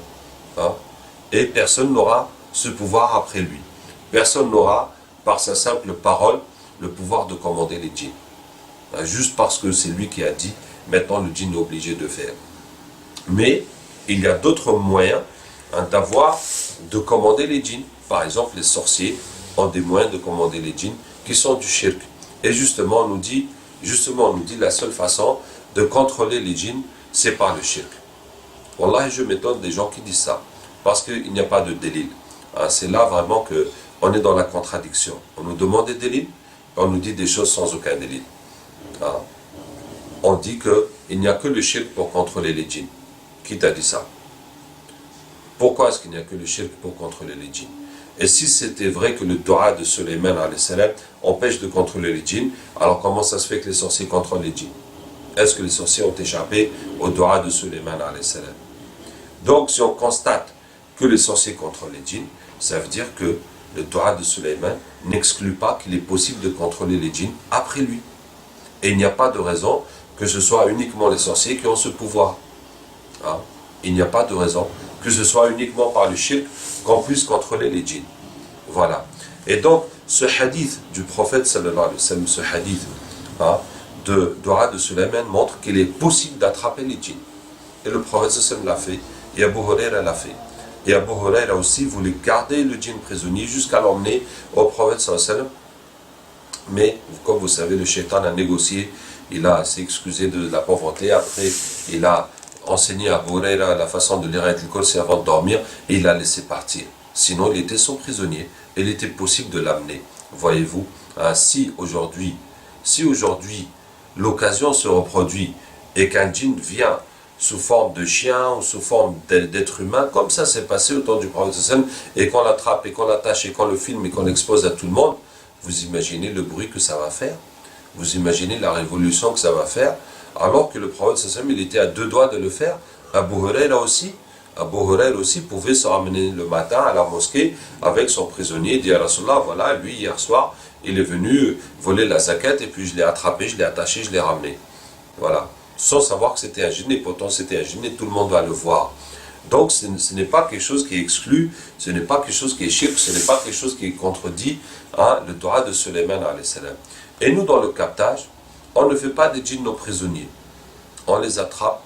Et personne n'aura ce pouvoir après lui. Personne n'aura, par sa simple parole, le pouvoir de commander les djinns. Juste parce que c'est lui qui a dit, maintenant le djinn est obligé de faire. Mais il y a d'autres moyens de commander les djinns. Par exemple, les sorciers ont des moyens de commander les djinns qui sont du shirk. Et justement, on nous dit la seule façon de contrôler les djinns, c'est par le shirk. Wallah, je m'étonne des gens qui disent ça, parce qu'il n'y a pas de délil. C'est là vraiment qu'on est dans la contradiction. On nous demande des délils, on nous dit des choses sans aucun délil. On dit qu'il n'y a que le shirk pour contrôler les djinns. Qui t'a dit ça? Pourquoi est-ce qu'il n'y a que le shirk pour contrôler les djinns? Et si c'était vrai que le dua de Sulayman empêche de contrôler les djinns, alors comment ça se fait que les sorciers contrôlent les djinns? Est-ce que les sorciers ont échappé au dua de Sulayman? Donc si on constate que les sorciers contrôlent les djinns, ça veut dire que le dua de Sulayman n'exclut pas qu'il est possible de contrôler les djinns après lui. Et il n'y a pas de raison que ce soit uniquement les sorciers qui ont ce pouvoir. Il n'y a pas de raison que ce soit uniquement par le shirk qu'on puisse contrôler les djinns. Voilà. Et donc, ce hadith du prophète sallallahu alayhi wa sallam, ce hadith de dua de Sulayman montre qu'il est possible d'attraper les djinns. Et le prophète sallallahu alayhi wa sallam l'a fait, et Abu Huraira l'a fait. Et Abu Huraira aussi voulait garder le djinn prisonnier jusqu'à l'emmener au prophète sallallahu alayhi wa sallam. Mais, comme vous savez, le shaitan a négocié, il s'est excusé de la pauvreté, après il a enseigné à Abu Huraira la façon de lire avec le Kursi avant de dormir, et il l'a laissé partir. Sinon, il était son prisonnier, et il était possible de l'amener. Voyez-vous, si aujourd'hui, l'occasion se reproduit, et qu'un djinn vient sous forme de chien, ou sous forme d'être humain, comme ça s'est passé au temps du prophète, et qu'on l'attrape, et qu'on l'attache, et qu'on le filme, et qu'on l'expose à tout le monde, vous imaginez le bruit que ça va faire? Vous imaginez la révolution que ça va faire? Alors que le prophète, il était à deux doigts de le faire. Abu Huraira aussi pouvait se ramener le matin à la mosquée avec son prisonnier et dire à Rasulallah, voilà, lui hier soir, il est venu voler la zakat et puis je l'ai attrapé, je l'ai attaché, je l'ai ramené. Voilà. Sans savoir que c'était un djinn, et pourtant c'était un djinn et tout le monde va le voir. Donc ce n'est pas quelque chose qui est exclu, ce n'est pas quelque chose qui est shirk, ce n'est pas quelque chose qui contredit le dua de Sulayman alayhi salam. Et nous, dans le captage, on ne fait pas des djinns nos prisonniers. On les attrape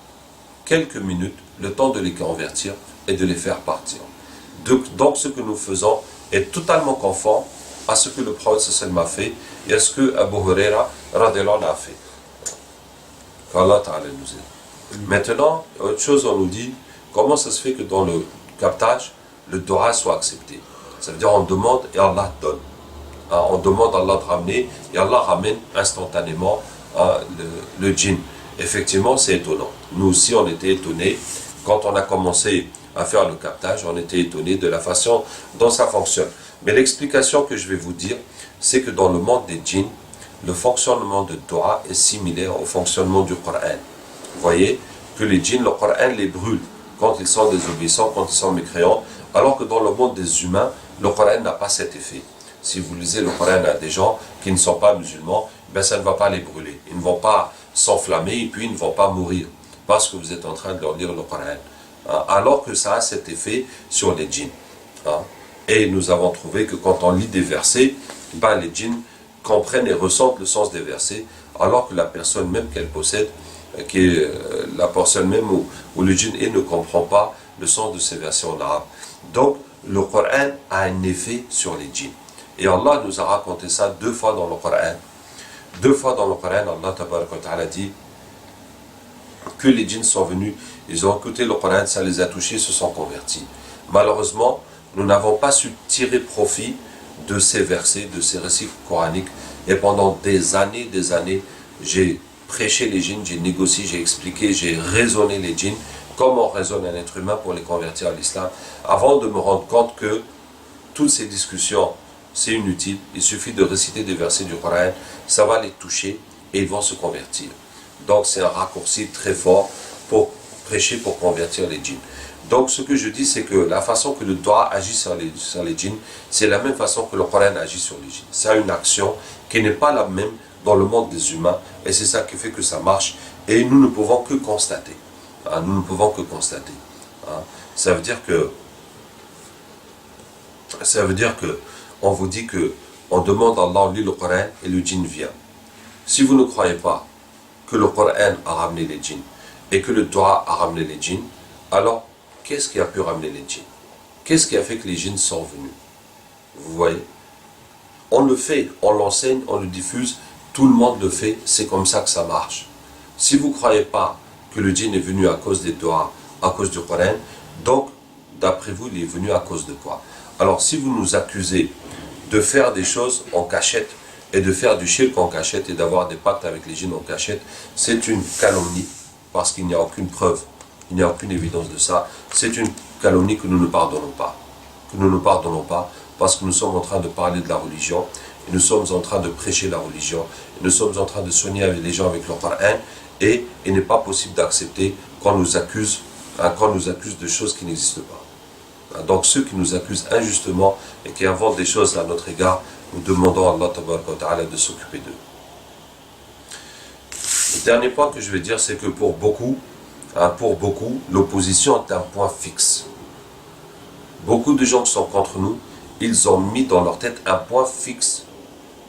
quelques minutes, le temps de les convertir et de les faire partir. Donc ce que nous faisons est totalement conforme à ce que le prophète sallallahu a fait et à ce que Abu Huraira radhiyallahu anhu a fait. Qu'Allah Ta'ala nous aide. Maintenant, autre chose, on nous dit, comment ça se fait que dans le captage, le dua soit accepté? Ça veut dire on demande et Allah donne. On demande à Allah de ramener et Allah ramène instantanément le djinn. Effectivement, c'est étonnant. Nous aussi, on était étonnés. Quand on a commencé à faire le captage, on était étonnés de la façon dont ça fonctionne. Mais l'explication que je vais vous dire, c'est que dans le monde des djinns, le fonctionnement de dua est similaire au fonctionnement du Coran. Vous voyez que les djinns, le Coran les brûle quand ils sont désobéissants, quand ils sont mécréants, alors que dans le monde des humains, le Coran n'a pas cet effet. Si vous lisez le Coran à des gens qui ne sont pas musulmans, ben ça ne va pas les brûler. Ils ne vont pas s'enflammer et puis ils ne vont pas mourir parce que vous êtes en train de leur lire le Coran. alors que ça a cet effet sur les djinns. Hein. Et nous avons trouvé que quand on lit des versets, les djinns comprennent et ressentent le sens des versets, alors que la personne même qu'elle possède, qui est la personne même où le djinn ne comprend pas le sens de ces versets en arabe. Donc, le Coran a un effet sur les djinns. Et Allah nous a raconté ça 2 fois dans le Coran. 2 fois dans le Coran, Allah tabaraka wa ta'ala dit que les djinns sont venus, ils ont écouté le Coran, ça les a touchés, se sont convertis. Malheureusement, nous n'avons pas su tirer profit de ces versets, de ces récits coraniques. Et pendant des années, j'ai prêché les djinns, j'ai négocié, j'ai expliqué, j'ai raisonné les djinns, comment raisonne un être humain pour les convertir à l'islam, avant de me rendre compte que toutes ces discussions, c'est inutile. Il suffit de réciter des versets du Coran, ça va les toucher et ils vont se convertir. Donc c'est un raccourci très fort pour prêcher, pour convertir les djinns. Donc ce que je dis, c'est que la façon que le doigt agit sur les djinns, c'est la même façon que le Coran agit sur les djinns. C'est une action qui n'est pas la même dans le monde des humains, et c'est ça qui fait que ça marche, et nous ne pouvons que constater. Hein, nous ne pouvons que constater. Hein. Ça veut dire que on vous dit que on demande à Allah, on lit le Coran et le djinn vient. Si vous ne croyez pas que le Coran a ramené les djinns et que le doigt a ramené les djinns, alors qu'est-ce qui a pu ramener les djinns? Qu'est-ce qui a fait que les djinns sont venus? Vous voyez? On le fait, on l'enseigne, on le diffuse, tout le monde le fait, c'est comme ça que ça marche. Si vous ne croyez pas que le djinn est venu à cause des doigts, à cause du Coran, donc d'après vous, il est venu à cause de quoi? Alors si vous nous accusez de faire des choses en cachette et de faire du shirk en cachette et d'avoir des pactes avec les djinns en cachette, c'est une calomnie parce qu'il n'y a aucune preuve, il n'y a aucune évidence de ça. C'est une calomnie que nous ne pardonnons pas. Que nous ne pardonnons pas parce que nous sommes en train de parler de la religion et nous sommes en train de prêcher la religion et nous sommes en train de soigner avec les gens avec le Coran et il n'est pas possible d'accepter qu'on nous accuse, de choses qui n'existent pas. Donc ceux qui nous accusent injustement et qui inventent des choses à notre égard, nous demandons à Allah tabaraka wa ta'ala de s'occuper d'eux. Le dernier point que je vais dire, c'est que pour beaucoup, l'opposition est un point fixe. Beaucoup de gens qui sont contre nous, ils ont mis dans leur tête un point fixe,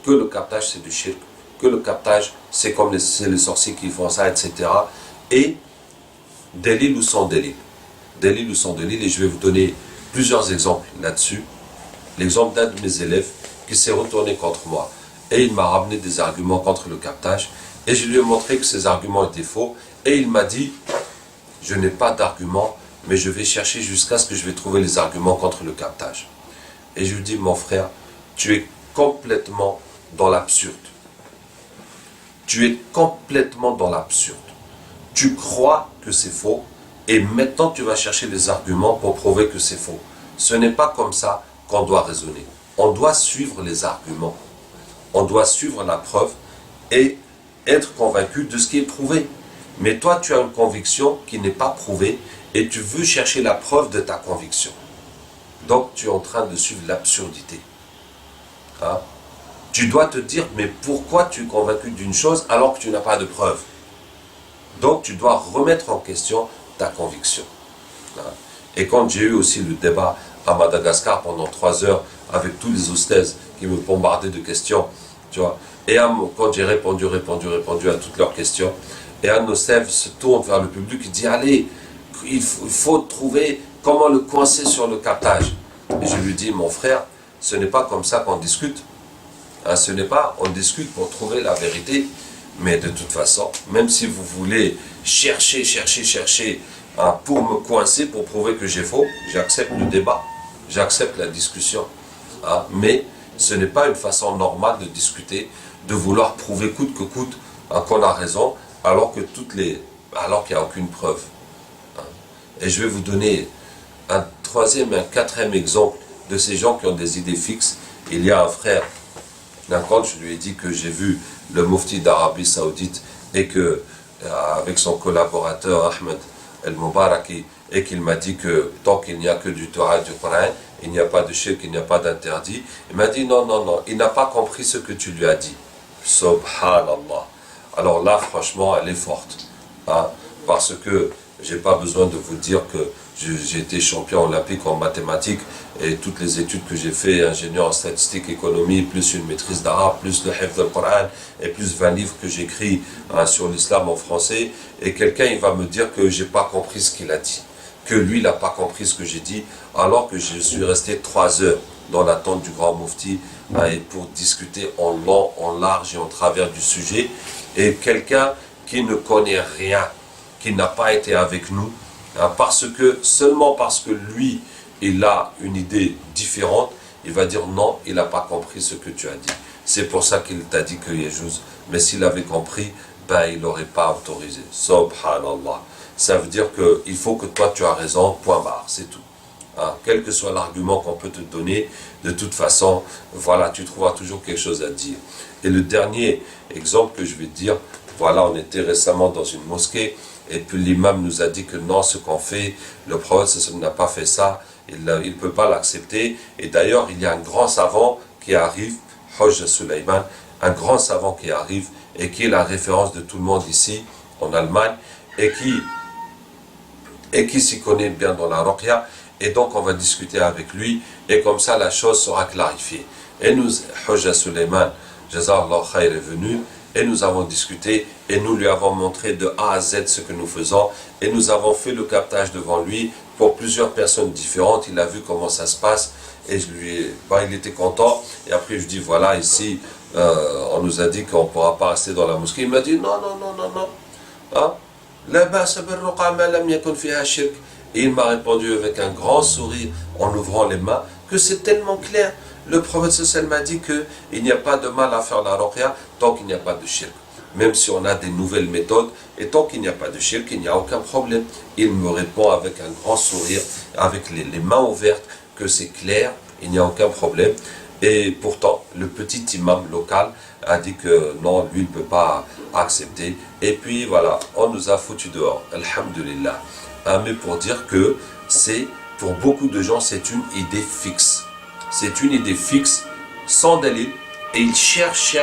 que le captage c'est du shirk, que le captage c'est comme les sorciers qui font ça, etc. Et délil ou sans délil. Délil ou sans délil, et je vais vous donner plusieurs exemples là-dessus. L'exemple d'un de mes élèves qui s'est retourné contre moi et il m'a ramené des arguments contre le captage et je lui ai montré que ces arguments étaient faux et il m'a dit je n'ai pas d'arguments mais je vais chercher jusqu'à ce que je vais trouver les arguments contre le captage. Et je lui dis mon frère, tu es complètement dans l'absurde. Tu es complètement dans l'absurde. Tu crois que c'est faux et maintenant tu vas chercher les arguments pour prouver que c'est faux. Ce n'est pas comme ça qu'on doit raisonner. On doit suivre les arguments. On doit suivre la preuve et être convaincu de ce qui est prouvé. Mais toi, tu as une conviction qui n'est pas prouvée et tu veux chercher la preuve de ta conviction. Donc, tu es en train de suivre l'absurdité. Hein? Tu dois te dire, mais pourquoi tu es convaincu d'une chose alors que tu n'as pas de preuve? Donc, tu dois remettre en question ta conviction. Hein? Et quand j'ai eu aussi le débat à Madagascar pendant 3 heures avec tous les hostesses qui me bombardaient de questions, tu vois, et quand j'ai répondu à toutes leurs questions, et un hostesse se tourne vers le public et dit, allez, il faut trouver comment le coincer sur le captage. Et je lui dis, mon frère, ce n'est pas comme ça qu'on discute. Hein, on discute pour trouver la vérité, mais de toute façon, même si vous voulez chercher, hein, pour me coincer, pour prouver que j'ai faux, j'accepte le débat, j'accepte la discussion. Hein, mais ce n'est pas une façon normale de discuter, de vouloir prouver coûte que coûte hein, qu'on a raison, alors qu'il n'y a aucune preuve. Hein. Et je vais vous donner un 3e et un 4e exemple de ces gens qui ont des idées fixes. Il y a un frère, quand je lui ai dit que j'ai vu le mufti d'Arabie Saoudite et que, avec son collaborateur Ahmed El-Mubaraki, et qu'il m'a dit que tant qu'il n'y a que du Torah et du Coran, il n'y a pas de shirk, il n'y a pas d'interdit. Il m'a dit non, il n'a pas compris ce que tu lui as dit. Subhanallah. Alors là, franchement, elle est forte. Hein, parce que j'ai pas besoin de vous dire que j'ai été champion olympique en mathématiques et toutes les études que j'ai fait, ingénieur en statistique, économie, plus une maîtrise d'arabe, plus le hifz du Coran et plus 20 livres que j'écris sur l'islam en français, et quelqu'un il va me dire que j'ai pas compris ce qu'il a dit, que lui il n'a pas compris ce que j'ai dit, alors que je suis resté 3 heures dans l'attente du grand Mufti et pour discuter en long, en large et en travers du sujet, et quelqu'un qui ne connaît rien, qui n'a pas été avec nous, seulement parce que lui, il a une idée différente, il va dire non, il n'a pas compris ce que tu as dit. C'est pour ça qu'il t'a dit que Yejouz, mais s'il avait compris, ben il n'aurait pas autorisé. Subhanallah. Ça veut dire qu'il faut que toi tu as raison, point barre, c'est tout. Quel que soit l'argument qu'on peut te donner, de toute façon, voilà, tu trouveras toujours quelque chose à dire. Et le dernier exemple que je vais te dire, voilà, on était récemment dans une mosquée, et puis l'imam nous a dit que non, ce qu'on fait, le prophète n'a pas fait ça, il ne peut pas l'accepter. Et d'ailleurs, il y a un grand savant qui arrive, Hajj Suleiman, un grand savant qui arrive, et qui est la référence de tout le monde ici, en Allemagne, et qui s'y connaît bien dans la Ruqya. Et donc on va discuter avec lui, et comme ça la chose sera clarifiée. Et nous, Hajj Suleiman, Jazallah Khair, est venu, et nous avons discuté, et nous lui avons montré de A à Z ce que nous faisons, et nous avons fait le captage devant lui pour plusieurs personnes différentes. Il a vu comment ça se passe, et il était content. Et après je dis voilà, ici on nous a dit qu'on ne pourra pas rester dans la mosquée. Il m'a dit non, non, non, non, non. Et il m'a répondu avec un grand sourire en ouvrant les mains que c'est tellement clair. Le prophète sallallahu m'a dit qu'il n'y a pas de mal à faire la ruqya tant qu'il n'y a pas de shirk. Même si on a des nouvelles méthodes, et tant qu'il n'y a pas de shirk, il n'y a aucun problème. Il me répond avec un grand sourire, avec les mains ouvertes, que c'est clair, il n'y a aucun problème. Et pourtant, le petit imam local a dit que non, lui ne peut pas accepter. Et puis voilà, on nous a foutu dehors. Alhamdulillah. Mais pour dire que pour beaucoup de gens, c'est une idée fixe. C'est une idée fixe, sans délit, et ils cherchent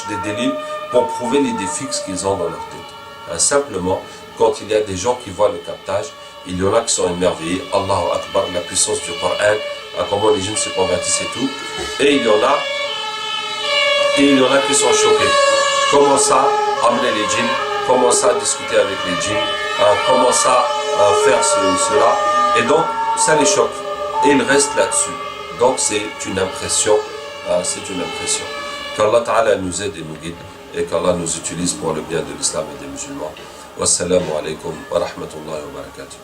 des délits pour prouver l'idée fixe qu'ils ont dans leur tête. Simplement, quand il y a des gens qui voient le captage, il y en a qui sont émerveillés, Allahu Akbar, la puissance du Coran, comment les jeunes se convertissent et tout, et il y en a qui sont choqués. Comment ça, amener les djinns, comment ça, discuter avec les djinns, comment ça, faire cela, et donc ça les choque, et ils restent là-dessus. Donc c'est une impression, Qu'Allah Ta'ala nous aide et nous guide, et qu'Allah nous utilise pour le bien de l'islam et des musulmans. Wassalamu alaikum wa rahmatullahi wa barakatuh.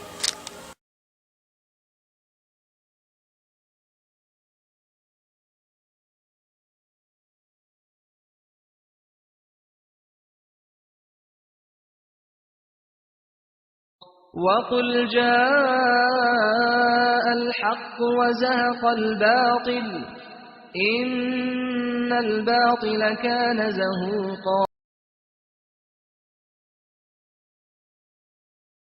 وقل جاء الحق وزهق الباطل إن الباطل كان زهوقا